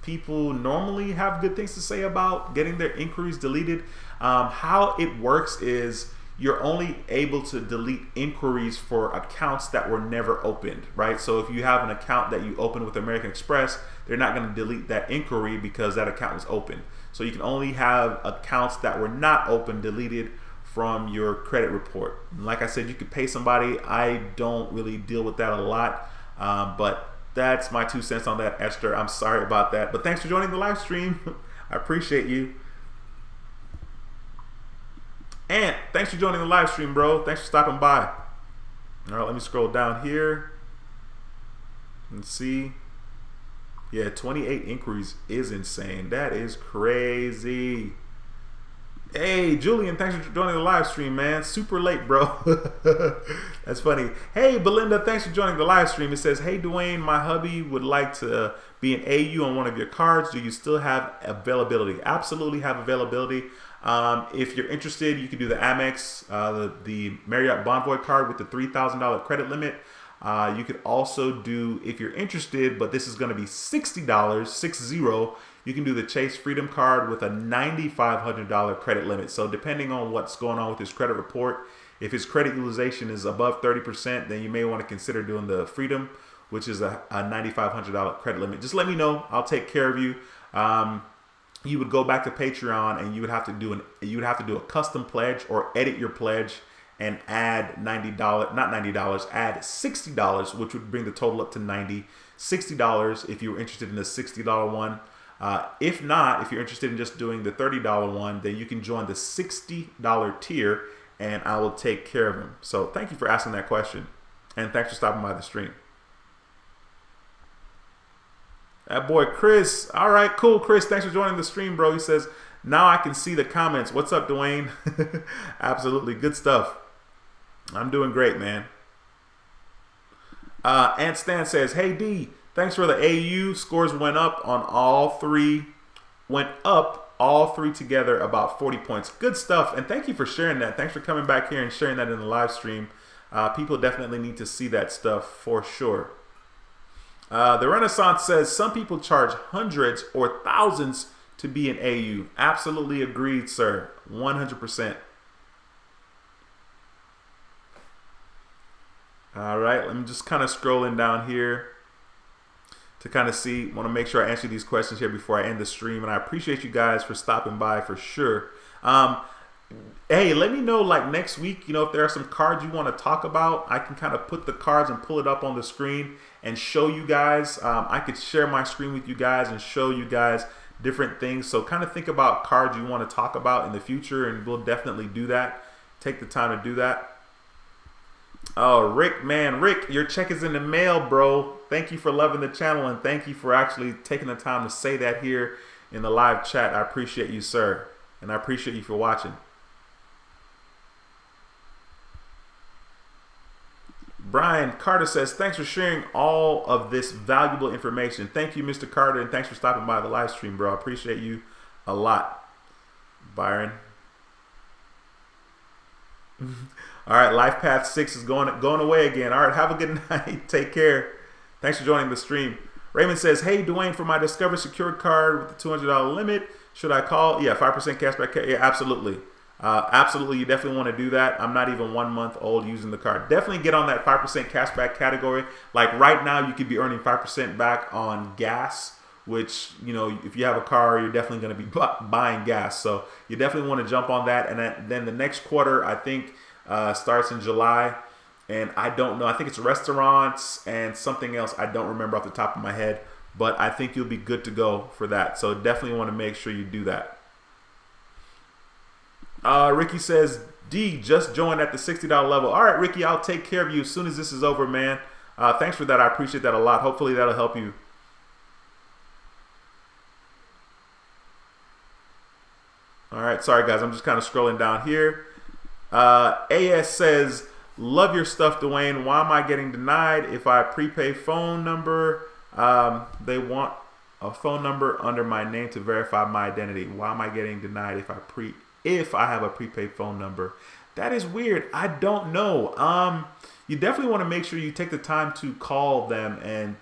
People normally have good things to say about getting their inquiries deleted. How it works is you're only able to delete inquiries for accounts that were never opened, right? So if you have an account that you opened with American Express, they're not going to delete that inquiry because that account was open. So you can only have accounts that were not open deleted from your credit report. And like I said, you could pay somebody. I don't really deal with that a lot, but that's my 2 cents on that, Esther. I'm sorry about that, but thanks for joining the live stream. I appreciate you. And thanks for joining the live stream, bro. Thanks for stopping by. All right, let me scroll down here and see. Yeah, 28 inquiries is insane. That is crazy. Hey, Julian, thanks for joining the live stream, man. Super late, bro. That's funny. Hey, Belinda, thanks for joining the live stream. It says, hey, Duane, my hubby would like to be an AU on one of your cards. Do you still have availability? Absolutely have availability. If you're interested, you can do the Amex, the Marriott Bonvoy card with the $3,000 credit limit. You could also do, if you're interested, but this is going to be $60, 60. You can do the Chase Freedom card with a $9,500 credit limit. So depending on what's going on with his credit report, if his credit utilization is above 30%, then you may want to consider doing the Freedom, which is a $9,500 credit limit. Just let me know. I'll take care of you. You would go back to Patreon and you would have to do a custom pledge or edit your pledge and add $90, not $90, add $60, which would bring the total up to $90. $60 if you were interested in the $60 one. If not, if you're interested in just doing the $30 one, then you can join the $60 tier and I will take care of them. So thank you for asking that question. And thanks for stopping by the stream. That boy Chris. All right, cool, Chris. Thanks for joining the stream, bro. He says, now I can see the comments. What's up, Duane? Absolutely. Good stuff. I'm doing great, man. Ant Stan says, hey, D, thanks for the AU. Scores went up on all three. Went up all three together about 40 points. Good stuff. And thank you for sharing that. Thanks for coming back here and sharing that in the live stream. People definitely need to see that stuff for sure. The Renaissance says some people charge hundreds or thousands to be an AU. Absolutely agreed, sir. 100%. All right, let me just kind of scrolling down here to kind of see. Want to make sure I answer these questions here before I end the stream. And I appreciate you guys for stopping by for sure. Hey, let me know like next week, if there are some cards you want to talk about. I can kind of put the cards and pull it up on the screen and show you guys. I could share my screen with you guys and show you guys different things. So kind of think about cards you want to talk about in the future, and we'll definitely do that. Take the time to do that. Oh, Rick, man, Rick, your check is in the mail, bro. Thank you for loving the channel, and thank you for actually taking the time to say that here in the live chat. I appreciate you, sir. And I appreciate you for watching. Brian Carter says, thanks for sharing all of this valuable information. Thank you, Mr. Carter, and thanks for stopping by the live stream, bro. I appreciate you a lot, Byron. All right, Life Path 6 is going away again. All right, have a good night. Take care. Thanks for joining the stream. Raymond says, hey, Duane, for my Discover Secured card with the $200 limit, should I call? Yeah, 5% cashback. Yeah, absolutely. Absolutely, you definitely want to do that. I'm not even 1 month old using the card. Definitely get on that 5% cashback category. Like right now, you could be earning 5% back on gas, which, you know, if you have a car, you're definitely going to be buying gas. So you definitely want to jump on that. And then the next quarter, I think, starts in July. And I don't know. I think it's restaurants and something else. I don't remember off the top of my head. But I think you'll be good to go for that. So definitely want to make sure you do that. Ricky says, D, just joined at the $60 level. All right, Ricky, I'll take care of you as soon as this is over, man. Thanks for that. I appreciate that a lot. Hopefully that'll help you. All right, sorry, guys. I'm just kind of scrolling down here. AS says, love your stuff, Duane. Why am I getting denied? If I prepay phone number, they want a phone number under my name to verify my identity. Why am I getting denied if I have a prepaid phone number? That is weird. I don't know. You definitely want to make sure you take the time to call them and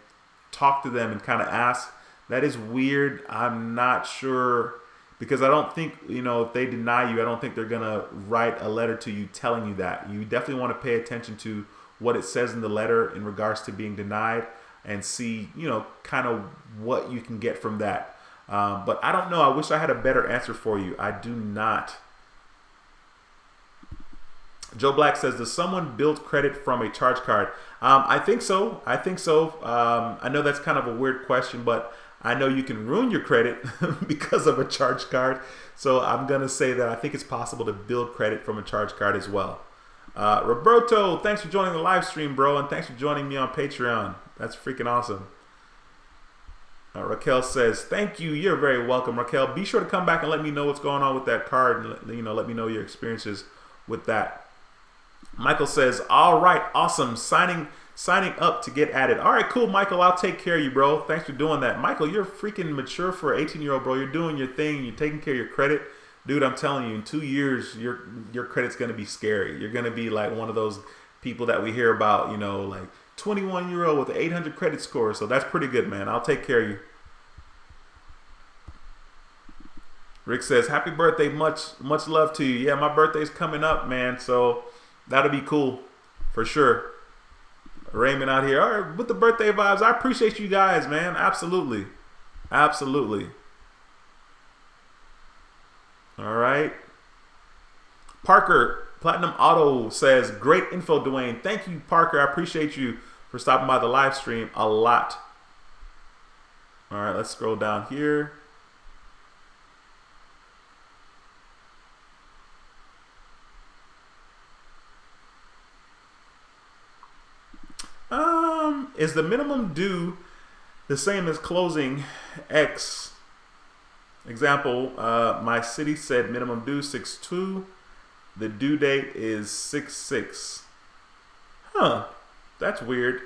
talk to them and kind of ask. That is weird. I'm not sure, because I don't think, you know, if they deny you, I don't think they're going to write a letter to you telling you that. You definitely want to pay attention to what it says in the letter in regards to being denied and see, you know, kind of what you can get from that. But I don't know. I wish I had a better answer for you. I do not. Joe Black says, does someone build credit from a charge card? I think so. I think so. I know that's kind of a weird question, but I know you can ruin your credit because of a charge card. So I'm going to say that I think it's possible to build credit from a charge card as well. Roberto, thanks for joining the live stream, bro. And thanks for joining me on Patreon. That's freaking awesome. Raquel says, thank you. You're very welcome, Raquel. Be sure to come back and let me know what's going on with that card. And, you know, let me know your experiences with that. Michael says, all right, awesome. Signing up to get added. All right, cool, Michael. I'll take care of you, bro. Thanks for doing that. Michael, you're freaking mature for an 18-year-old, bro. You're doing your thing. You're taking care of your credit. Dude, I'm telling you, in 2 years, your credit's going to be scary. You're going to be like one of those people that we hear about, you know, like 21-year-old with an 800 credit score. So that's pretty good, man. I'll take care of you. Rick says, happy birthday. Much love to you. Yeah, my birthday's coming up, man. So that'll be cool for sure. Raymond out here. All right, with the birthday vibes. I appreciate you guys, man. Absolutely. Absolutely. All right. Parker Platinum Auto says, great info, Duane. Thank you, Parker. I appreciate you for stopping by the live stream a lot. All right, let's scroll down here. Is the minimum due the same as closing X? Example, my city said minimum due 6/2. The due date is 6/6. Huh, that's weird.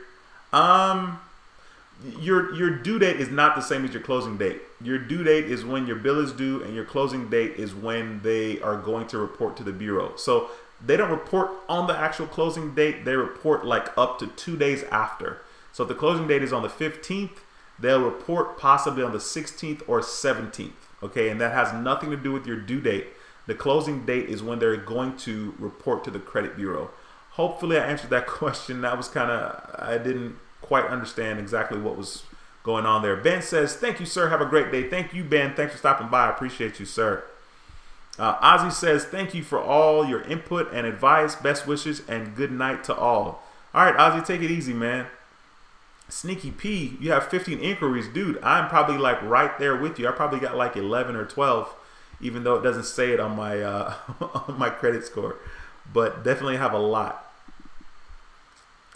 Your due date is not the same as your closing date. Your due date is when your bill is due, and your closing date is when they are going to report to the bureau. So they don't report on the actual closing date. They report like up to 2 days after. So if the closing date is on the 15th, they'll report possibly on the 16th or 17th. Okay, and that has nothing to do with your due date. The closing date is when they're going to report to the credit bureau. Hopefully I answered that question. That was kind of, I didn't quite understand exactly what was going on there. Ben says, thank you, sir. Have a great day. Thank you, Ben. Thanks for stopping by. I appreciate you, sir. Ozzy says, thank you for all your input and advice. Best wishes and good night to all. All right, Ozzy, take it easy, man. Sneaky P, you have 15 inquiries. Dude, I'm probably like right there with you. I probably got like 11 or 12, even though it doesn't say it on my on my credit score. But definitely have a lot.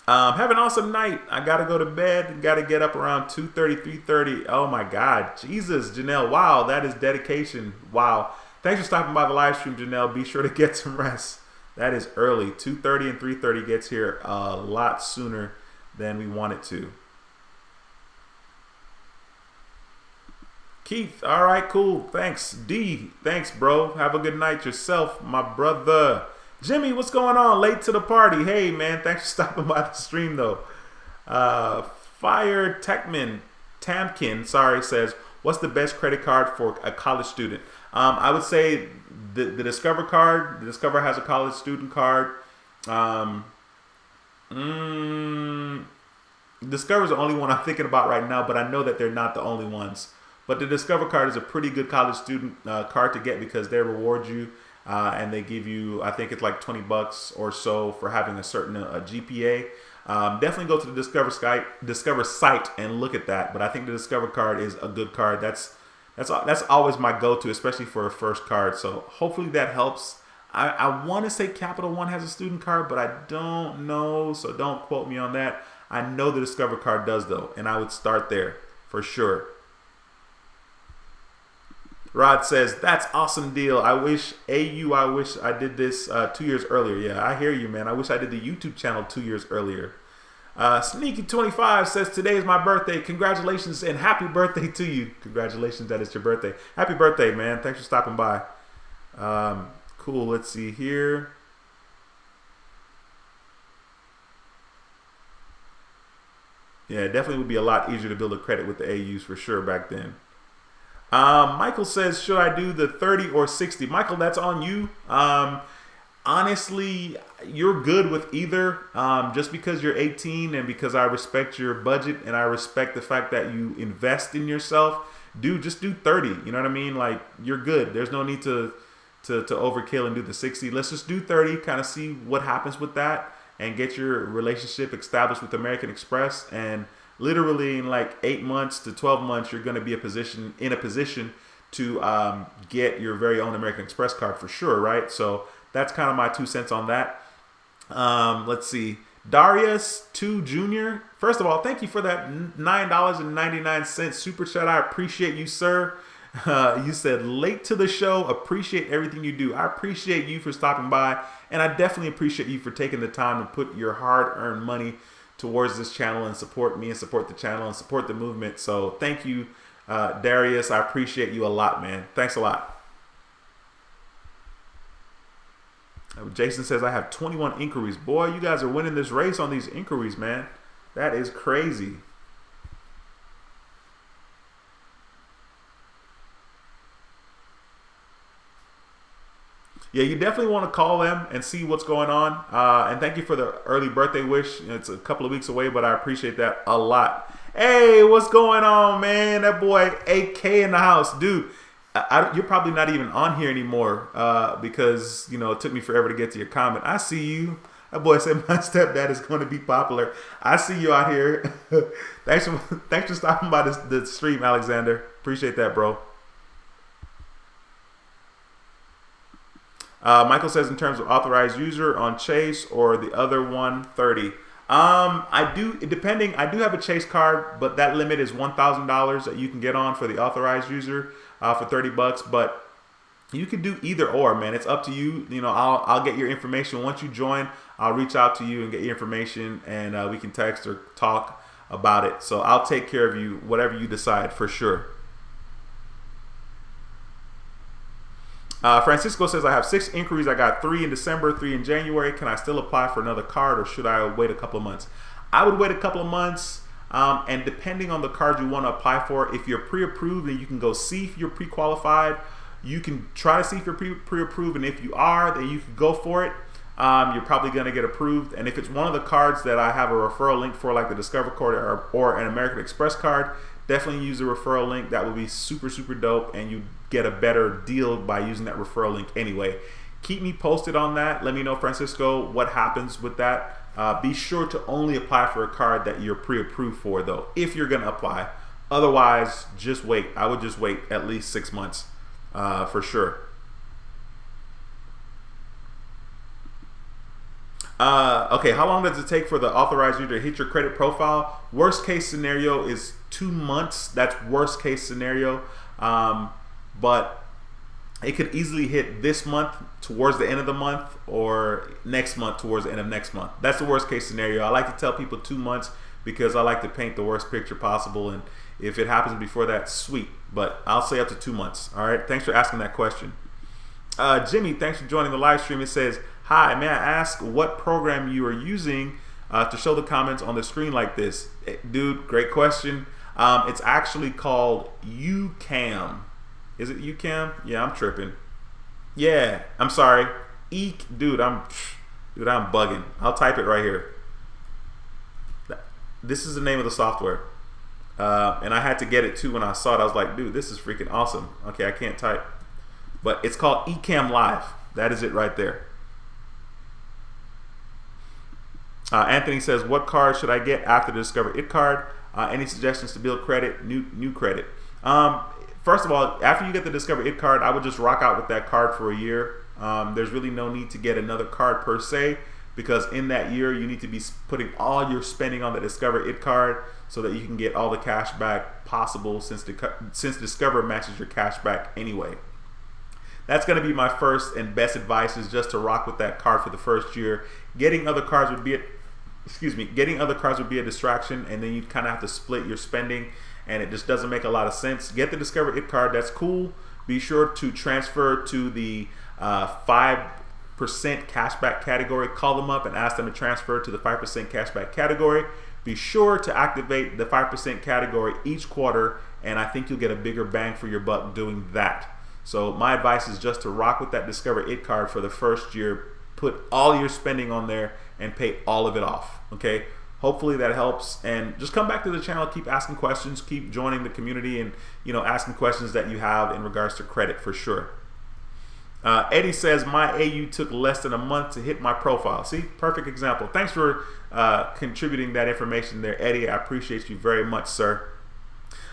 Have an awesome night. I got to go to bed. Got to get up around 2:30, 3:30. Oh my God. Jesus, Janelle. Wow, that is dedication. Wow. Thanks for stopping by the live stream, Janelle. Be sure to get some rest. That is early. 2:30 and 3:30 gets here a lot sooner than we want it to. Keith, all right, cool. Thanks. D, thanks, bro. Have a good night yourself, my brother. Jimmy, what's going on? Late to the party. Hey, man, thanks for stopping by the stream, though. Fire Techman Tamkin, says, what's the best credit card for a college student? I would say the Discover card. The Discover has a college student card. Discover is the only one I'm thinking about right now, but I know that they're not the only ones. But the Discover card is a pretty good college student card to get because they reward you and they give you, I think it's like $20 or so for having a certain GPA. Definitely go to the Discover site and look at that. But I think the Discover card is a good card. That's always my go-to, especially for a first card. So hopefully that helps. I want to say Capital One has a student card, but I don't know. So don't quote me on that. I know the Discover card does though, and I would start there for sure. Rod says, that's awesome deal. I wish I did this 2 years earlier. Yeah, I hear you, man. I wish I did the YouTube channel 2 years earlier. Sneaky25 says, today is my birthday. Congratulations and happy birthday to you. Congratulations that it's your birthday. Happy birthday, man. Thanks for stopping by. Cool. Let's see here. Yeah, it definitely would be a lot easier to build a credit with the AUs for sure back then. Michael says, should I do the 30 or 60? Michael, that's on you. Honestly, you're good with either. Just because you're 18 and because I respect your budget and I respect the fact that you invest in yourself, just do 30. You know what I mean? Like, you're good. There's no need to overkill and do the 60. Let's just do 30, kind of see what happens with that and get your relationship established with American Express. And literally in like 8 months to 12 months, you're going to be in a position to get your very own American Express card for sure, right? So that's kind of my 2 cents on that. Let's see. Darius 2 Jr. First of all, thank you for that $9.99 super chat. I appreciate you, sir. You said late to the show. Appreciate everything you do. I appreciate you for stopping by, and I definitely appreciate you for taking the time to put your hard-earned money towards this channel and support me and support the channel and support the movement. So thank you, Darius. I appreciate you a lot, man. Thanks a lot. Jason says, I have 21 inquiries. Boy, you guys are winning this race on these inquiries, man. That is crazy. Yeah, you definitely want to call them and see what's going on. And thank you for the early birthday wish. It's a couple of weeks away, but I appreciate that a lot. Hey, what's going on, man? That boy AK in the house. Dude, you're probably not even on here anymore because, it took me forever to get to your comment. I see you. That boy said my stepdad is going to be popular. I see you out here. Thanks for stopping by the stream, Alexander. Appreciate that, bro. Michael says, in terms of authorized user on Chase or the other one, 30. I do have a Chase card, but that limit is $1,000 that you can get on for the authorized user for $30. But you could do either or, man. It's up to you. I'll get your information once you join. I'll reach out to you and get your information, and we can text or talk about it. So I'll take care of you, whatever you decide, for sure. Francisco says, I have 6 inquiries. I got 3 in December, 3 in January. Can I still apply for another card, or should I wait a couple of months? I would wait a couple of months, and depending on the card you want to apply for, if you're pre-approved, then you can go see if you're pre-qualified. You can try to see if you're pre-approved, and if you are, then you can go for it. You're probably going to get approved. And if it's one of the cards that I have a referral link for, like the Discover card or an American Express card, definitely use the referral link. That would be super, super dope, and you get a better deal by using that referral link anyway. Keep me posted on that. Let me know, Francisco, what happens with that. Be sure to only apply for a card that you're pre-approved for, though, if you're going to apply. Otherwise, just wait. I would just wait at least 6 months for sure. Okay, how long does it take for the authorized user to hit your credit profile? Worst case scenario is 2 months. That's worst case scenario. But it could easily hit this month towards the end of the month or next month towards the end of next month. That's the worst case scenario. I like to tell people 2 months because I like to paint the worst picture possible. And if it happens before that, sweet. But I'll say up to 2 months. All right. Thanks for asking that question. Jimmy, thanks for joining the live stream. It says, hi, may I ask what program you are using to show the comments on the screen like this? Dude, great question. It's actually called UCam. Is it UCam? Yeah, I'm tripping. Yeah, I'm sorry. Dude, I'm bugging. I'll type it right here. This is the name of the software. And I had to get it too when I saw it. I was like, dude, this is freaking awesome. Okay, I can't type. But it's called eCam Live. That is it right there. Anthony says, what card should I get after the Discover It card? Any suggestions to build credit, new credit? First of all, after you get the Discover It card, I would just rock out with that card for a year. There's really no need to get another card per se, because in that year, you need to be putting all your spending on the Discover It card so that you can get all the cash back possible, since Discover matches your cash back anyway. That's going to be my first and best advice, is just to rock with that card for the first year. Getting other cards would be a distraction, and then you kind of have to split your spending, and it just doesn't make a lot of sense. Get the Discover It card. That's cool. Be sure to transfer to the 5% cashback category. Call them up and ask them to transfer to the 5% cashback category. Be sure to activate the 5% category each quarter, and I think you'll get a bigger bang for your buck doing that. So my advice is just to rock with that Discover It card for the first year. Put all your spending on there and pay all of it off. Okay. Hopefully that helps. And just come back to the channel. Keep asking questions. Keep joining the community, and asking questions that you have in regards to credit for sure. Eddie says my AU took less than a month to hit my profile. See, perfect example. Thanks for contributing that information there, Eddie. I appreciate you very much, sir.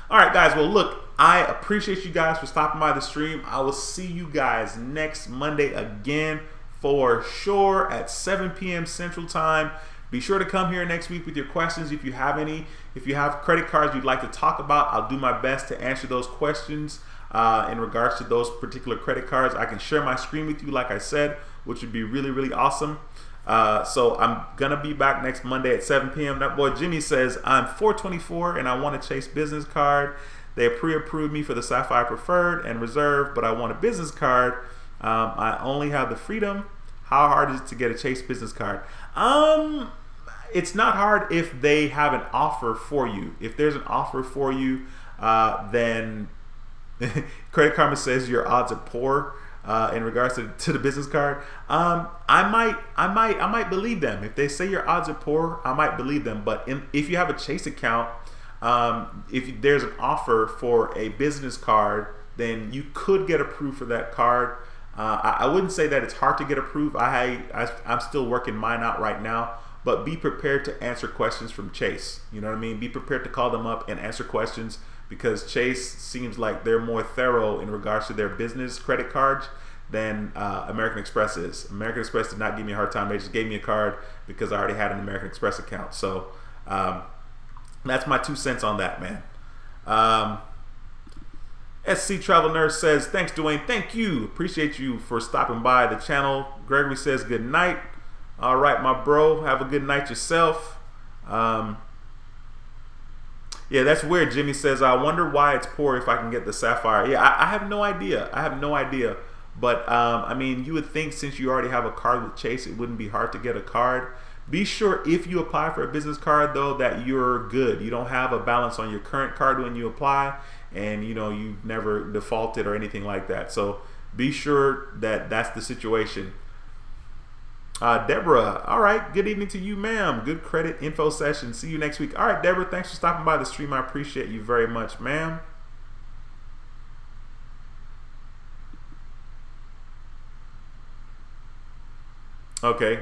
All right, guys. Well, look, I appreciate you guys for stopping by the stream. I will see you guys next Monday again for sure at 7 p.m. Central Time. Be sure to come here next week with your questions if you have any. If you have credit cards you'd like to talk about, I'll do my best to answer those questions in regards to those particular credit cards. I can share my screen with you, like I said, which would be really, really awesome. So I'm going to be back next Monday at 7 p.m. That boy Jimmy says, I'm 424 and I want a Chase business card. They pre-approved me for the Sapphire Preferred and Reserve, but I want a business card. I only have the Freedom. How hard is it to get a Chase business card? It's not hard if they have an offer for you. If there's an offer for you, then Credit Karma says your odds are poor in regards to the business card. I might believe them. If they say your odds are poor, I might believe them. But if you have a Chase account, if there's an offer for a business card, then you could get approved for that card. I wouldn't say that it's hard to get approved. I'm still working mine out right now, but be prepared to answer questions from Chase. You know what I mean? Be prepared to call them up and answer questions, because Chase seems like they're more thorough in regards to their business credit cards than American Express is. American Express did not give me a hard time. They just gave me a card because I already had an American Express account. So that's my 2 cents on that, man. SC Travel Nurse says, thanks, Duane. Thank you. Appreciate you for stopping by the channel. Gregory says, good night. All right, my bro. Have a good night yourself. Yeah, that's weird. Jimmy says, I wonder why it's poor if I can get the Sapphire. Yeah, I have no idea. I have no idea. But, I mean, you would think since you already have a card with Chase, it wouldn't be hard to get a card. Be sure if you apply for a business card, though, that you're good. You don't have a balance on your current card when you apply, and you've never defaulted or anything like that. So be sure that that's the situation. Deborah, all right, good evening to you, ma'am. Good credit info session. See you next week. All right, Deborah, thanks for stopping by the stream. I appreciate you very much, ma'am. Okay,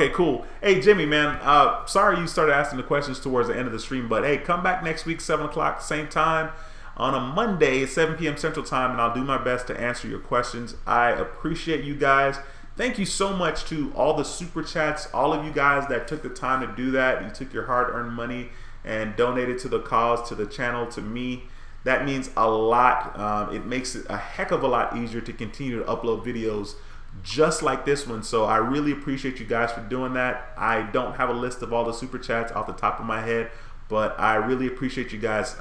cool. Hey, Jimmy, man, sorry you started asking the questions towards the end of the stream, but hey, come back next week, 7 o'clock, same time on a Monday, 7 p.m. Central Time, and I'll do my best to answer your questions. I appreciate you guys. Thank you so much to all the super chats, all of you guys that took the time to do that. You took your hard-earned money and donated to the cause, to the channel, to me. That means a lot. It makes it a heck of a lot easier to continue to upload videos just like this one. So I really appreciate you guys for doing that. I don't have a list of all the super chats off the top of my head, but I really appreciate you guys.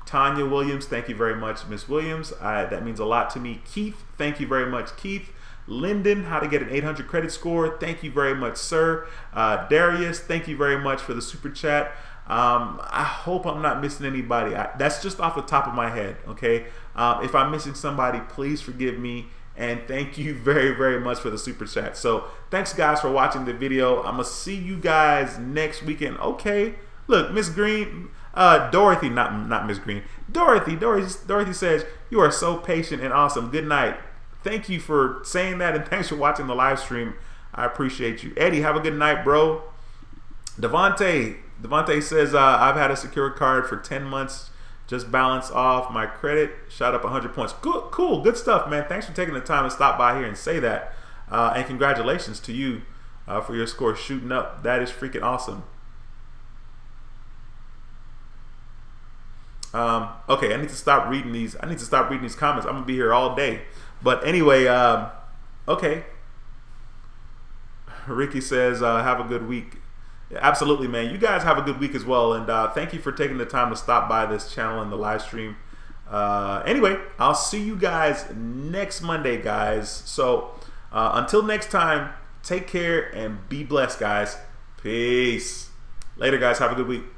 Tanya Williams, thank you very much. Miss Williams, that means a lot to me. Keith, thank you very much. Keith. Lyndon, how to get an 800 credit score, thank you very much, sir. Darius, thank you very much for the super chat. I hope I'm not missing anybody. That's just off the top of my head, okay? If I'm missing somebody, please forgive me. And thank you very, very much for the super chat. So thanks, guys, for watching the video. I'm going to see you guys next weekend. Okay. Look, Miss Green, Dorothy, not Miss Green. Dorothy says, you are so patient and awesome. Good night. Thank you for saying that, and thanks for watching the live stream. I appreciate you. Eddie, have a good night, bro. Devontae says, I've had a secure card for 10 months. Just balance off my credit, shot up 100 points. Cool, good stuff, man. Thanks for taking the time to stop by here and say that. And congratulations to you for your score shooting up. That is freaking awesome. Okay, I need to stop reading these. I need to stop reading these comments. I'm gonna be here all day. But anyway, okay. Ricky says, have a good week. Yeah, absolutely, man. You guys have a good week as well, and thank you for taking the time to stop by this channel and the live stream. Anyway, I'll see you guys next Monday, guys. So until next time, take care and be blessed, guys. Peace. Later, guys. Have a good week.